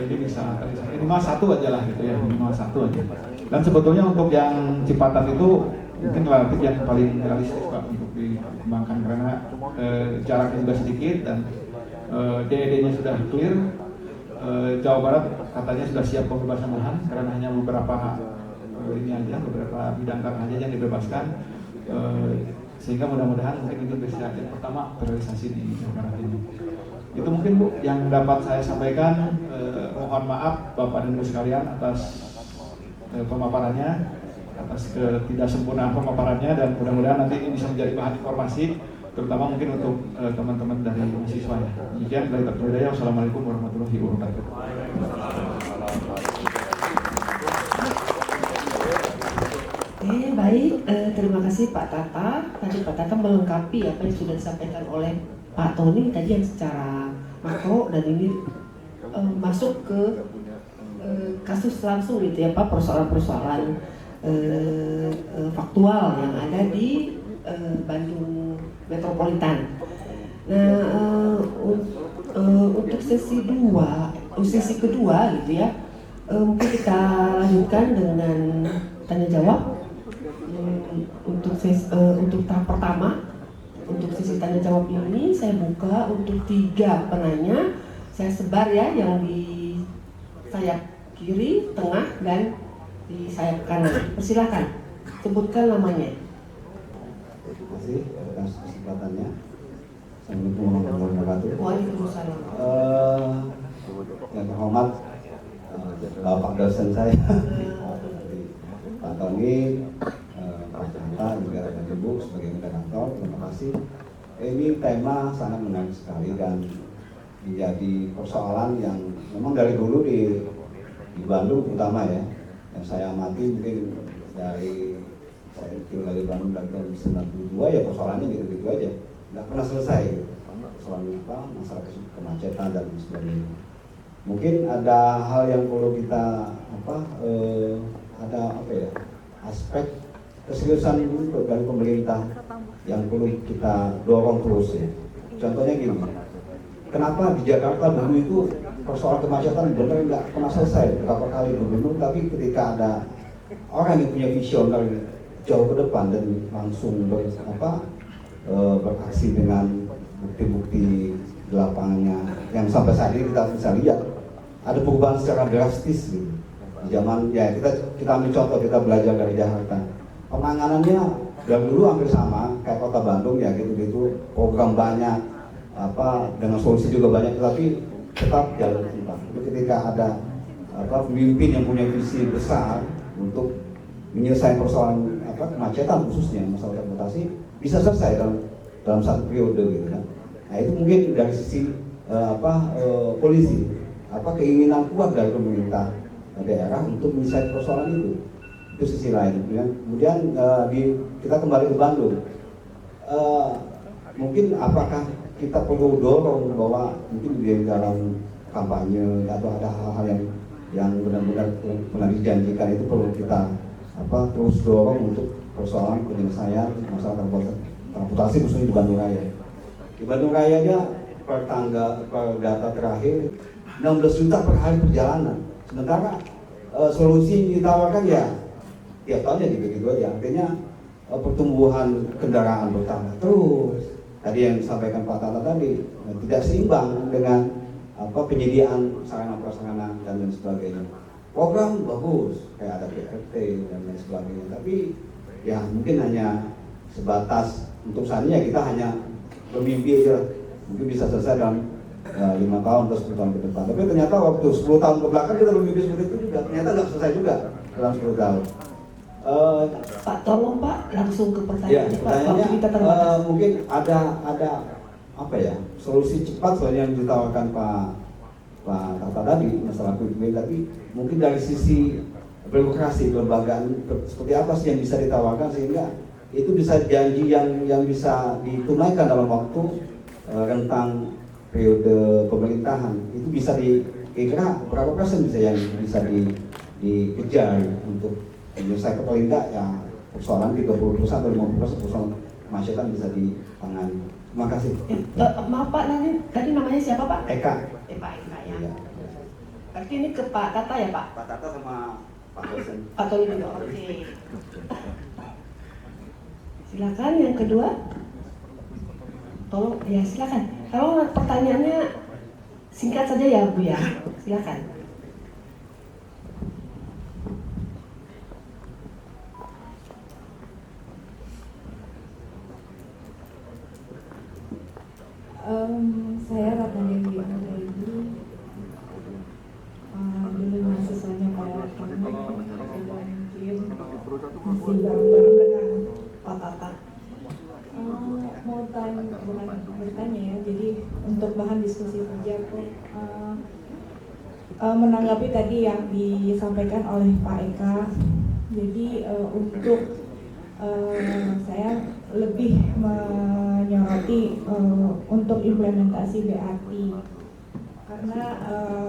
ini bisa minimal 1 aja lah gitu ya, minimal 1 aja. Dan sebetulnya untuk yang Cipatat itu mungkin relatif yang paling realistis Pak untuk dikembangkan karena jaraknya sudah sedikit dan DED-nya sudah clear. Jawa Barat katanya sudah siap pembebasan lahan karena hanya beberapa bidang tanah aja yang dibebaskan. Sehingga mudah-mudahan mungkin itu bisa yang pertama terrealisasi di Jawa Barat ini. Itu mungkin Bu yang dapat saya sampaikan. Mohon maaf Bapak dan Ibu sekalian atas pemaparannya, atas ketidaksempurnaan pemaparannya, dan mudah-mudahan nanti ini bisa menjadi bahan informasi terutama mungkin untuk teman-teman dari mahasiswa ya. Demikian dari Dr. Hidayah. Wassalamualaikum warahmatullahi wabarakatuh. Baik, terima kasih Pak Tata. Tadi Pak Tata melengkapi apa yang sudah disampaikan oleh Pak Tony tadi yang secara makro, dan ini masuk ke kasus langsung gitu ya Pak, persoalan-persoalan faktual yang ada di Bandung Metropolitan. Nah, untuk sesi kedua gitu ya, mungkin kita lanjutkan dengan tanya jawab. Untuk tahap pertama, untuk sesi tanya jawab ini saya buka untuk 3 penanya. Saya sebar ya, yang di sayap kiri, tengah, dan di sayap kanan. Persilahkan, sebutkan namanya. Terima kasih atas kesempatannya. Assalamualaikum warahmatullahi wabarakatuh. Waalaikumsalam. Yang terhormat Bapak dosen saya, Pak Tony, Pak Janta, juga Pak Ibu sebagai moderator. Terima kasih. Ini tema sangat menarik sekali dan menjadi persoalan yang memang dari dulu di Bandung terutama ya, yang saya amati mungkin dari saya tinggal di Bandung dari tahun 92 ya, persoalannya gitu-gitu aja, nggak pernah selesai gitu. Persoalan apa, masalah kemacetan dan sebagainya. Mungkin ada hal yang perlu kita aspek keseriusan dari pemerintah yang perlu kita dorong terus ya. Contohnya gini, kenapa di Jakarta dulu itu persoalan kemacetan benar nggak pernah selesai berapa kali gubernur, tapi ketika ada orang yang punya visioner jauh ke depan dan langsung beraksi dengan bukti-bukti di lapangannya yang sampai saat ini kita bisa lihat ada perubahan secara drastis gitu. Di zaman ya kita ambil contoh, kita belajar dari Jakarta, penanganannya dari dulu hampir sama kayak kota Bandung ya gitu-gitu, program banyak dengan solusi juga banyak, tapi tetap jalan cepat. Ketika ada pemimpin yang punya visi besar untuk menyelesaikan persoalan kemacetan khususnya masalah transportasi bisa selesai dalam satu periode gitu kan. Nah itu mungkin dari sisi polisi, keinginan kuat dari pemerintah daerah untuk menyelesaikan persoalan itu sisi lain. Kemudian kita kembali ke Bandung. mungkin apakah kita perlu dorong bahwa mungkin di dalam kampanye atau ada hal-hal yang benar-benar pernah dijanjikan itu perlu kita terus dorong untuk persoalan penyelesaian masalah transportasi khususnya di Bandung Raya. Di Bandung Raya aja per data terakhir 16 juta per hari perjalanan. Sementara solusi yang ditawarkan ya tiap tahun jadi begitu aja. Artinya pertumbuhan kendaraan bertambah terus. Tadi yang disampaikan Pak Tata tadi tidak seimbang dengan penyediaan sarana prasarana dan lain sebagainya. Program bagus kayak ada BRT dan lain sebagainya, tapi ya mungkin hanya sebatas untuk saat ini ya kita hanya bermimpi aja, mungkin bisa selesai dalam 5 tahun atau 10 tahun ke depan. Tapi ternyata waktu 10 tahun ke belakang kita bermimpi seperti itu juga, ternyata nggak selesai juga dalam 10 tahun. Pak, tolong Pak langsung ke Ya, pertanyaan Pak, waktu kita terbatas. mungkin ada apa ya solusi cepat soalnya yang ditawarkan Pak Tata tadi masalah quick win, tapi mungkin dari sisi birokrasi kelembagaan seperti apa sih yang bisa ditawarkan sehingga itu bisa janji yang bisa ditunaikan dalam waktu rentang periode pemerintahan itu bisa kira berapa persen bisa yang bisa dikejar untuk menyelesaikan paling enggak ya persoalan 30% atau 50% persoalan kemacetan bisa ditangani. Terima kasih. Maaf Pak, tadi namanya siapa Pak? Eka. Pak Eka ya. Iya. Berarti ini ke Pak Tata ya Pak? Pak Tata sama Pak dosen. Pak Tony juga. Oke. Silakan yang kedua. Tolong ya silakan. Kalau pertanyaannya singkat saja ya Bu ya. Silakan. Saya Ratna Dewi Anggraini, dulu mahasiswanya Pak Tony, mungkin masih bareng-bareng dengan Pak Tata. Mau bertanya ya, jadi untuk bahan diskusi saja aku menanggapi tadi yang disampaikan oleh Pak Eka. Jadi untuk saya lebih menyoroti untuk implementasi BRT karena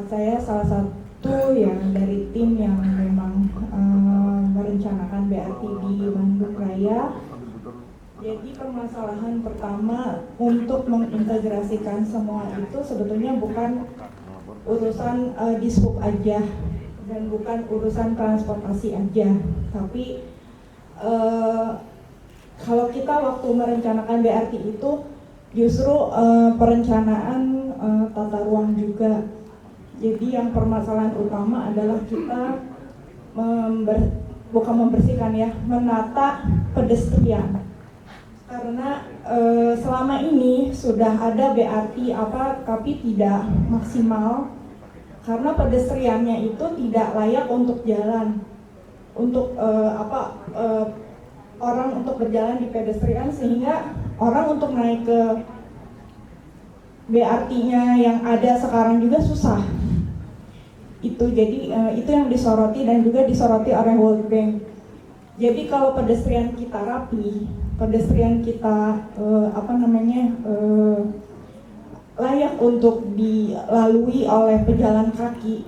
saya salah satu yang dari tim yang memang merencanakan BRT di Bandung Raya. Jadi permasalahan pertama untuk mengintegrasikan semua itu sebetulnya bukan urusan dishub aja dan bukan urusan transportasi aja, tapi kalau kita waktu merencanakan BRT itu justru perencanaan tata ruang juga. Jadi yang permasalahan utama adalah kita bukan membersihkan ya, menata pedestrian. Karena selama ini sudah ada BRT tapi tidak maksimal karena pedestriannya itu tidak layak untuk jalan. Untuk orang untuk berjalan di pedestrian sehingga orang untuk naik ke BRT-nya yang ada sekarang juga susah. Itu jadi itu yang disoroti dan juga disoroti oleh World Bank. Jadi kalau pedestrian kita rapi, pedestrian kita layak untuk dilalui oleh pejalan kaki,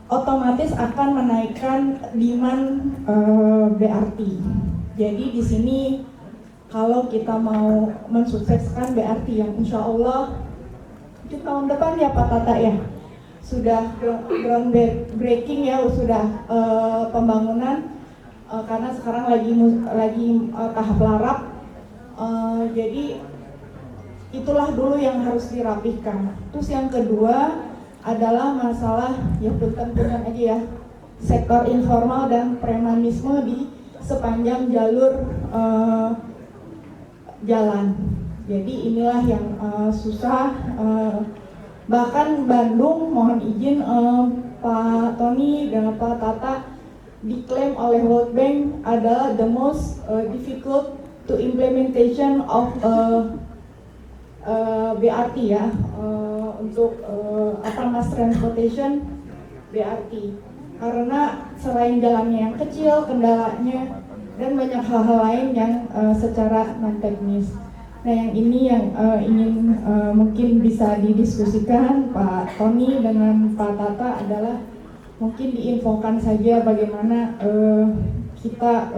otomatis akan menaikkan demand BRT. Jadi di sini kalau kita mau mensukseskan BRT yang insya Allah itu tahun depan ya Pak Tata ya sudah groundbreaking ya, sudah pembangunan karena sekarang lagi tahap larap. Jadi itulah dulu yang harus dirapihkan. Terus yang kedua adalah masalah ya punten-punten aja ya sektor informal dan premanisme di sepanjang jalur jalan. Jadi inilah yang susah. Bahkan Bandung, mohon izin Pak Tony dan Pak Tata diklaim oleh World Bank adalah the most difficult to implementation of BRT ya, untuk mass transportation BRT. Karena selain jalannya yang kecil, kendalanya dan banyak hal-hal lain yang secara non teknis. Nah yang ini yang ingin mungkin bisa didiskusikan Pak Tony dengan Pak Tata adalah mungkin diinfokan saja bagaimana kita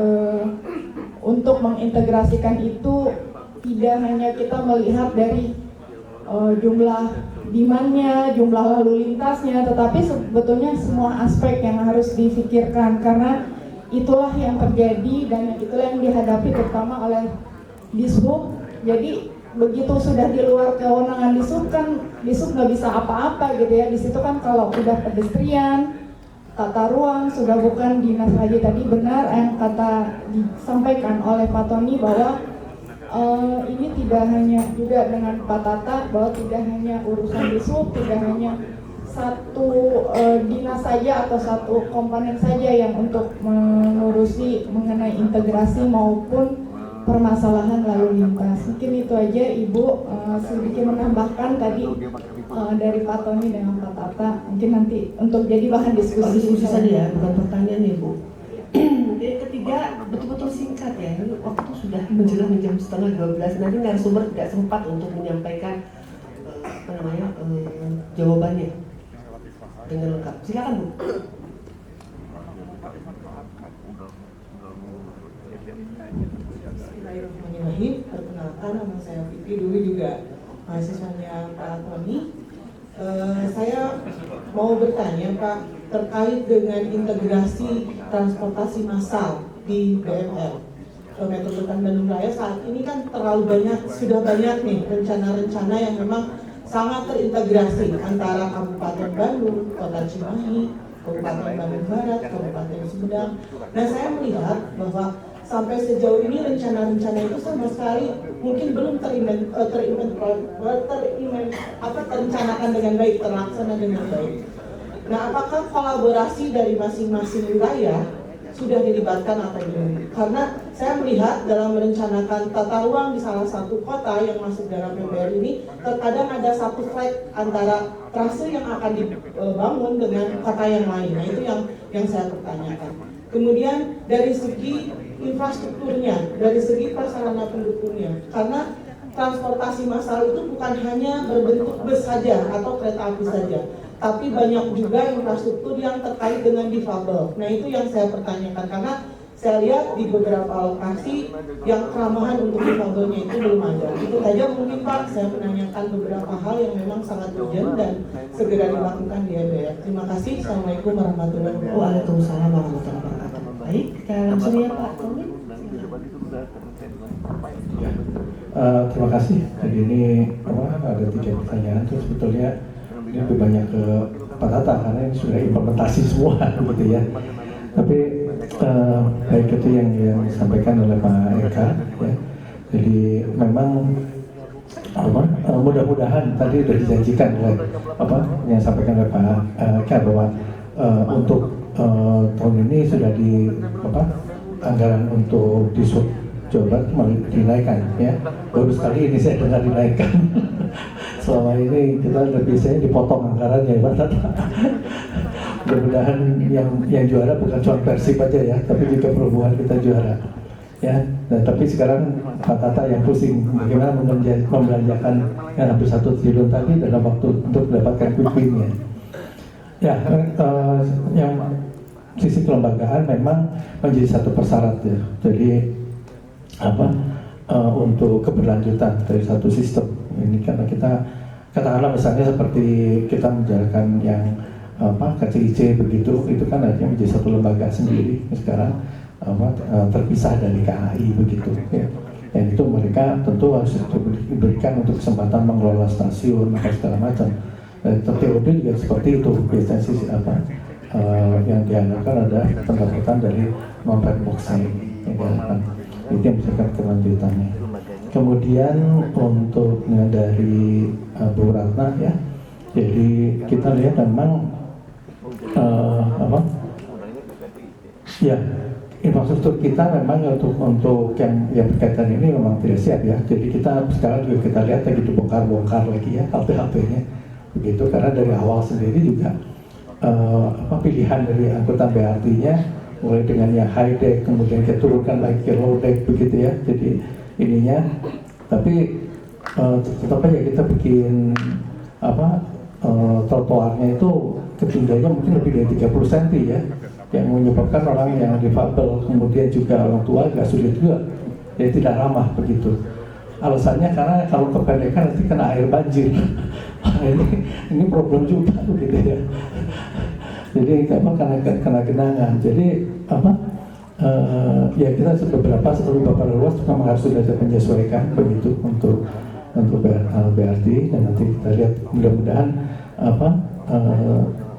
untuk mengintegrasikan itu tidak hanya kita melihat dari jumlah demand-nya, jumlah lalu lintasnya, tetapi sebetulnya semua aspek yang harus difikirkan karena itulah yang terjadi dan itulah yang dihadapi terutama oleh Dishub. Jadi begitu sudah di luar kewenangan Dishub kan Dishub nggak bisa apa-apa gitu ya. Di situ kan kalau udah pedestrian, tata ruang sudah bukan dinas lagi. Tadi benar yang kata disampaikan oleh Pak Tony bahwa ini tidak hanya juga dengan Pak Tata bahwa tidak hanya urusan Dishub, tidak hanya satu dinas saja atau satu komponen saja yang untuk mengurusi mengenai integrasi maupun permasalahan lalu lintas. Mungkin itu aja Ibu, sedikit menambahkan tadi dari Pak Tony dengan Pak Tata. Mungkin nanti untuk jadi bahan diskusi saja ya, bukan pertanyaan ya Bu. Yang ketiga betul-betul singkat ya. Ini waktu sudah menjelang jam 11:30. Nanti narasumber tidak sempat untuk menyampaikan jawabannya dengan lengkap. Silakan Bu. Bismillahirrahmanirrahim. Perkenalkan, nama saya Fikri, dulu juga mahasiswanya Pak Tony. Saya mau bertanya Pak terkait dengan integrasi transportasi massal di BMR. Metropolitan Bandung Raya saat ini kan terlalu banyak, sudah banyak nih rencana-rencana yang memang sangat terintegrasi antara Kabupaten Bandung, Kota Cimahi, Kabupaten Bandung Barat, Kabupaten Sumedang. Nah saya melihat bahwa sampai sejauh ini rencana-rencana itu sama sekali mungkin belum terencanakan dengan baik, terlaksana dengan baik. Nah, apakah kolaborasi dari masing-masing wilayah sudah dilibatkan atau belum? Karena saya melihat dalam merencanakan tata ruang di salah satu kota yang masuk dalam PBR ini, terkadang ada satu flag antara trase yang akan dibangun dengan kota yang lain. Nah, itu yang saya pertanyakan. Kemudian dari segi infrastrukturnya, dari segi prasarana pendukungnya, karena transportasi massal itu bukan hanya berbentuk bus saja atau kereta api saja, tapi banyak juga infrastruktur yang terkait dengan difabel. Nah itu yang saya pertanyakan karena saya lihat di beberapa lokasi yang keramahan untuk difabelnya itu belum ada. Itu saja mungkin Pak, saya menanyakan beberapa hal yang memang sangat urgent dan segera dilakukan di EBR. Terima kasih. Assalamualaikum warahmatullahi wabarakatuh. Waalaikumsalam warahmatullahi wabarakatuh. Baik, kita langsung ya Pak Tony. Terima kasih. Jadi ini ada 3 pertanyaan tuh sebetulnya ini lebih banyak ke Pak Tata karena ini sudah implementasi semua gitu ya. Tapi baik itu yang disampaikan oleh Pak Eka ya. Jadi memang mudah-mudahan tadi sudah dijanjikan oleh yang disampaikan oleh Pak Eka bahwa untuk tahun ini sudah anggaran untuk Dishub Jawa Barat malah dinaikkan ya. Baru sekali ini saya dengar dinaikkan. Selama ini kita biasanya dipotong anggarannya ya Pak Tata. Mudah-mudahan yang juara bukan cuma Persib aja ya, tapi juga perhubungan kita juara ya. Nah, tapi sekarang Pak Tata yang pusing bagaimana membelanjakan yang hampir 1 triliun tadi dalam waktu untuk mendapatkan quick win-nya. Ya, yang sisi kelembagaan memang menjadi satu persyarat ya. Jadi untuk keberlanjutan dari satu sistem ini karena kita katakanlah misalnya seperti kita menjalankan yang KCIC begitu, itu kan artinya menjadi satu lembaga sendiri sekarang terpisah dari KAI begitu ya. Dan itu mereka tentu harus diberikan untuk kesempatan mengelola stasiun atau segala macam. TOD juga seperti itu biasanya sih yang diandalkan ada pendapatan dari non-red box yang diandalkan. Itu yang bisa kelanjutannya. Kemudian untuk dari Bu Ratna ya, jadi kita lihat memang ya infrastruktur kita memang untuk yang berkaitan ini memang tidak siap ya. Jadi kita sekarang juga kita lihat lagi dibongkar-bongkar lagi ya halte-haltenya begitu karena dari awal sendiri juga pilihan dari angkutan BRT-nya mulai dengan yang high deck kemudian kita turunkan lagi ke low deck begitu ya. Jadi ininya Tapi tetap aja kita bikin trotoarnya itu ketinggiannya mungkin lebih dari 30 cm ya, yang menyebabkan orang yang difabel kemudian juga orang tua agak sulit juga, jadi tidak ramah begitu. Alasannya karena kalau kependekan nanti kena air banjir. ini problem juga gitu ya. Jadi kena genangan. Jadi ya kita beberapa beberapa ruas memang harus sudah menyesuaikan begitu untuk BRT, dan nanti kita lihat mudah-mudahan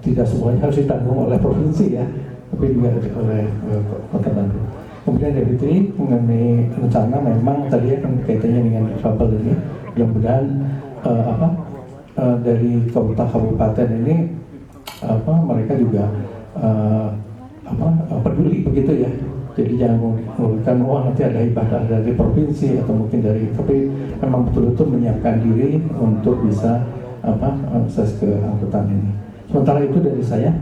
tidak semuanya harus ditanggung oleh provinsi ya, tapi juga oleh Kota Bandung. Kemudian dari itu mengenai rencana memang tadi kan kaitannya dengan difabel ini, mudah-mudahan dari kabupaten ini mereka juga peduli begitu ya. Jadi jangan menggunakan nanti ada ibadah dari provinsi atau mungkin dari, tapi memang betul-betul menyiapkan diri untuk bisa akses ke angkutan ini. Sementara itu dari saya,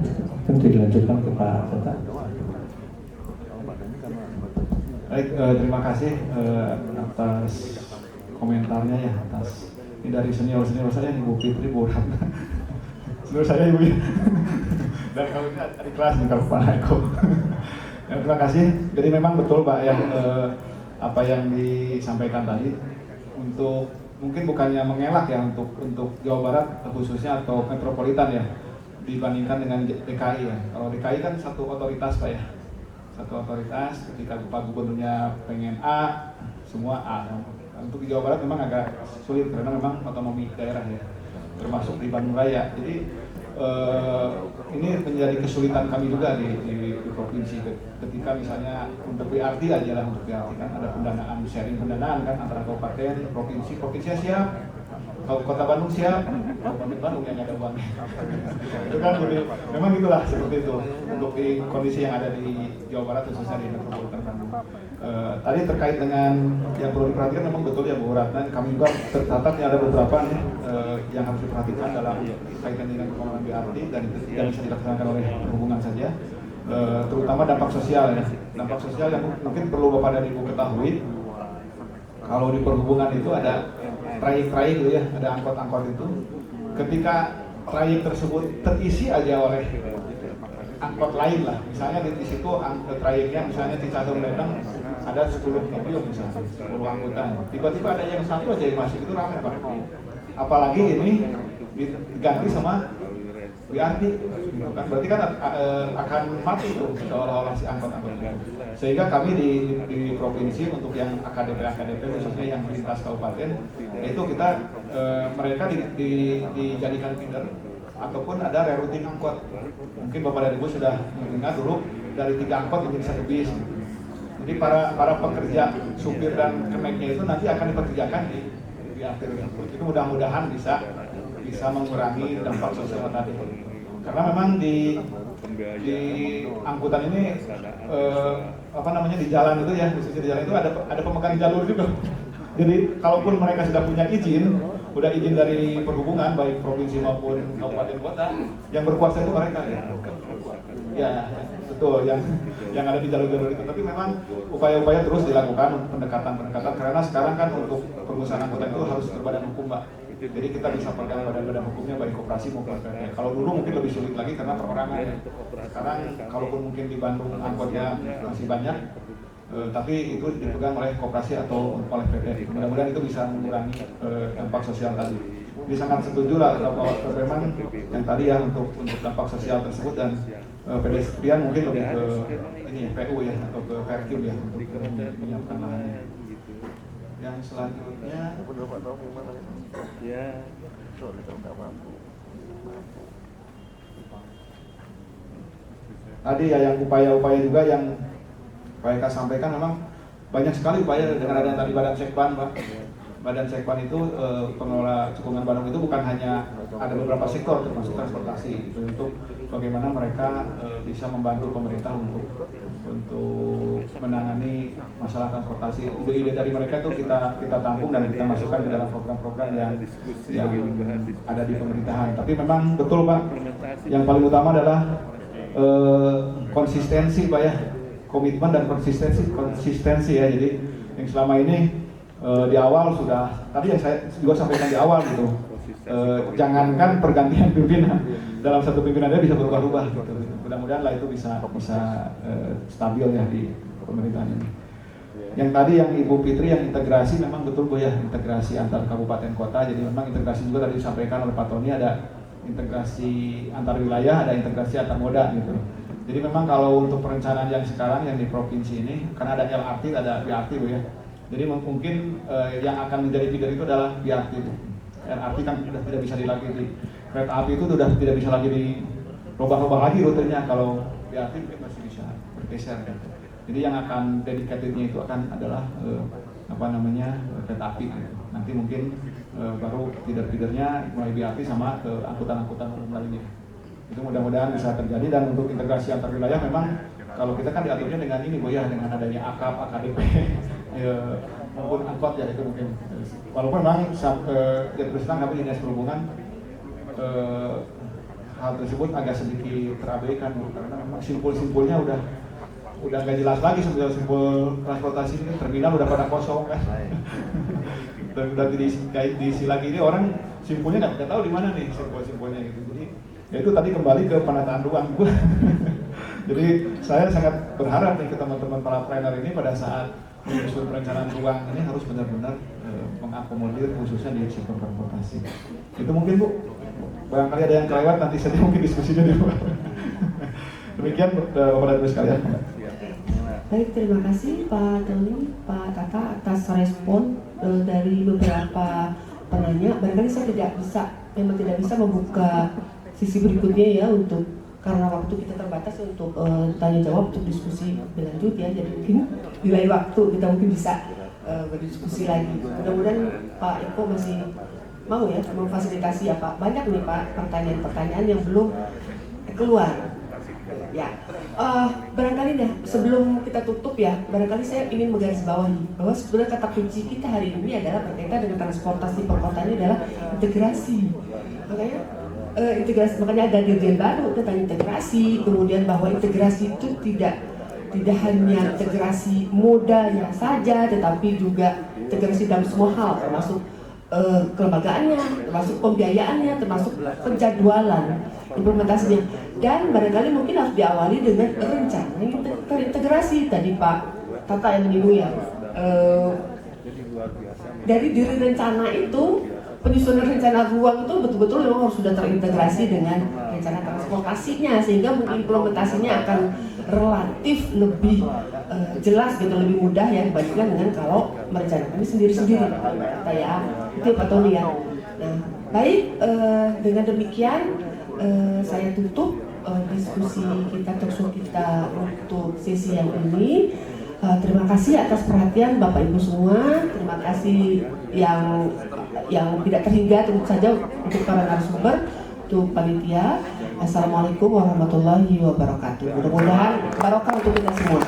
mungkin dilanjutkan ke Pak Tata. Baik, terima kasih atas komentarnya ya, atas ini dari senior saya, Ibu Fitri, Bu Ratna. Senior saya Ibu ya. Dan kalau ini adik kelas nih kalau Pak Eko. Terima kasih. Jadi memang betul Pak ya, apa yang disampaikan tadi, untuk mungkin bukannya mengelak ya untuk Jawa Barat khususnya atau metropolitan ya, dibandingkan dengan DKI ya. Kalau DKI kan satu otoritas Pak ya, satu otoritas. Ketika Pak Gubernurnya pengen A, semua A. Untuk di Jawa Barat memang agak sulit karena memang otonomi daerah ya, termasuk di Bandung Raya. Jadi ini menjadi kesulitan kami juga di provinsi. Ketika misalnya untuk BRT aja lah, untuk BRT kan ada pendanaan, sharing pendanaan kan antara kabupaten, provinsinya siap, kalau Kota Bandung siap, Kabupaten Bandung yang ada uangnya. Itu kan memang itulah seperti itu untuk di kondisi yang ada di Jawa Barat khususnya di metropolitan Bandung. Tadi terkait dengan yang perlu diperhatikan memang betul ya Bu Ratna, kami juga tercatat ya ada beberapa nih yang harus diperhatikan dalam kaitan dengan pembangunan BRT dan itu tidak bisa dilaksanakan oleh perhubungan saja, terutama dampak sosial ya. Dampak sosial yang mungkin perlu Bapak dan Ibu ketahui, kalau di perhubungan itu ada trayek-trayek gitu ya, ada angkot-angkot itu. Ketika trayek tersebut terisi aja oleh angkot lain lah, misalnya di situ trayeknya misalnya di Cadong Ledeng ada 10 mobil misalnya, 10 angkutan, tiba-tiba ada yang satu aja yang masuk, itu ramai Pak. Apalagi ini diganti sama BRT, gitu kan? Berarti kan akan mati itu seolah-olah si angkot-angkot itu. Sehingga kami di provinsi untuk yang AKDP khususnya yang lintas kabupaten, itu kita mereka dijadikan feeder ataupun ada rerouting angkot. Mungkin Bapak dan Ibu sudah mendengar dulu dari 3 angkot menjadi 1 bis. Jadi para pekerja supir dan kemeknya itu nanti akan dipekerjakan di BRT. Itu mudah-mudahan bisa mengurangi dampak sosial tadi. Karena memang di angkutan ini di jalan itu ya, khususnya di jalan itu ada pemegang jalur juga. Jadi kalaupun mereka sudah punya izin dari perhubungan baik provinsi maupun kabupaten kota, yang berkuasa itu mereka ya betul yang ada di jalur-jalur itu. Tapi memang upaya-upaya terus dilakukan pendekatan karena sekarang kan untuk pengusahaan angkutan itu harus berbadan hukum Mbak. Jadi kita bisa pegang badan-badan hukumnya baik koperasi maupun PT. Kalau dulu mungkin lebih sulit lagi karena perorangan. Sekarang kalaupun mungkin di Bandung angkotnya masih banyak, tapi itu dipegang oleh koperasi atau oleh PT. Mudah-mudahan itu bisa mengurangi dampak sosial tadi. Jadi sangat setuju lah bahwa memang yang tadi ya untuk dampak sosial tersebut, dan pedestrian mungkin lebih ke ini PU ya atau ke Perkim ya untuk menyiapkan lahannya. Yang selanjutnya tadi ya yang upaya-upaya juga yang Pak Eka sampaikan, memang banyak sekali upaya dengan adanya tadi Badan Sekban Pak. Badan Sekban itu pengelola cekungan Bandung itu bukan hanya ada beberapa sektor termasuk transportasi, itu untuk bagaimana mereka bisa membantu pemerintah untuk menangani masalah transportasi. Ide-ide dari mereka itu kita tampung dan kita masukkan ke dalam program-program yang ada di pemerintahan. Tapi memang betul Pak, yang paling utama adalah konsistensi Pak ya, komitmen dan konsistensi ya. Jadi yang selama ini di awal sudah, tadi yang saya juga sampaikan di awal gitu, jangankan pergantian pimpinan, dalam satu pimpinan dia bisa berubah-ubah gitu. Mudah-mudahan lah itu bisa stabil ya di pemerintahan ini. Yang tadi yang Ibu Fitri yang integrasi memang betul Bu ya, integrasi antar kabupaten kota. Jadi memang integrasi juga tadi disampaikan oleh Pak Tony, ada integrasi antar wilayah, ada integrasi antar moda gitu. Jadi memang kalau untuk perencanaan yang sekarang yang di provinsi ini, karena ada LRT, ada BRT Bu ya. Jadi mungkin yang akan menjadi feeder itu adalah BRT Bu. LRT kan sudah tidak bisa lagi di kereta api itu sudah tidak bisa lagi dirubah-rubah lagi rutenya. Kalau BRT mungkin masih bisa bergeser kan. Jadi yang akan dedicatednya itu akan adalah kereta api gitu. Nanti mungkin baru feeder-feedernya mulai BRT sama ke angkutan-angkutan umum lainnya. Itu mudah-mudahan bisa terjadi. Dan untuk integrasi antar wilayah memang kalau kita kan diaturnya dengan ini Bu ya, dengan adanya AKAP, AKDP maupun angkot ya, itu mungkin walaupun memang terus terang kami dinas perhubungan hal tersebut agak sedikit terabaikan Bu, karena memang simpul-simpulnya udah nggak jelas lagi. Simpul transportasi ini terminal udah pada kosong kan. Dan udah diisi lagi, ini orang simpulnya nggak tahu di mana nih simpul-simpulnya gitu. Jadi ya itu tadi kembali ke penataan ruang. Jadi saya sangat berharap nih ke teman-teman para planner ini pada saat menyusun perencanaan ruang ini harus benar-benar mengakomodir khususnya di sektor transportasi. Itu mungkin Bu, barangkali ada yang kelewat nanti saja mungkin diskusinya di luar. Demikian Bapak dan Ibu sekalian. Baik, terima kasih Pak Tony, Pak Tata atas respon dari beberapa penanya. Barangkali saya memang tidak bisa membuka sisi berikutnya ya, untuk karena waktu kita terbatas untuk tanya jawab, untuk diskusi berlanjut ya. Jadi mungkin di lain waktu kita mungkin bisa berdiskusi lagi. Mudah-mudahan Pak Eko masih mau ya memfasilitasi ya Pak. Banyak nih Pak pertanyaan-pertanyaan yang belum keluar. Ya, barangkali dah sebelum kita tutup ya, barangkali saya ingin menggarisbawahi bahwa sebenarnya kata kunci kita hari ini adalah berkaitan dengan transportasi perkotaan ini adalah integrasi. Makanya ada dirjen baru tentang integrasi, kemudian bahwa integrasi itu tidak hanya integrasi modanya saja, tetapi juga integrasi dalam semua hal, termasuk kelembagaannya, termasuk pembiayaannya, termasuk penjadwalan implementasinya. Dan barangkali mungkin harus diawali dengan rencana yang terintegrasi. Tadi Pak Tata yang menyinggung ya, dari diri rencana itu, penyusunan rencana ruang itu betul-betul memang harus sudah terintegrasi dengan rencana transportasinya, sehingga implementasinya akan relatif lebih jelas gitu, lebih mudah ya dibandingkan dengan kalau merencanakan sendiri-sendiri kata ya. Itu Pak Tony ya. Nah, baik, dengan demikian saya tutup diskusi kita, talkshow kita untuk sesi yang ini. Terima kasih atas perhatian Bapak Ibu semua. Terima kasih yang tidak terhingga, tentu saja untuk para narasumber, untuk panitia. Assalamualaikum warahmatullahi wabarakatuh. Mudah-mudahan barokah untuk kita semua.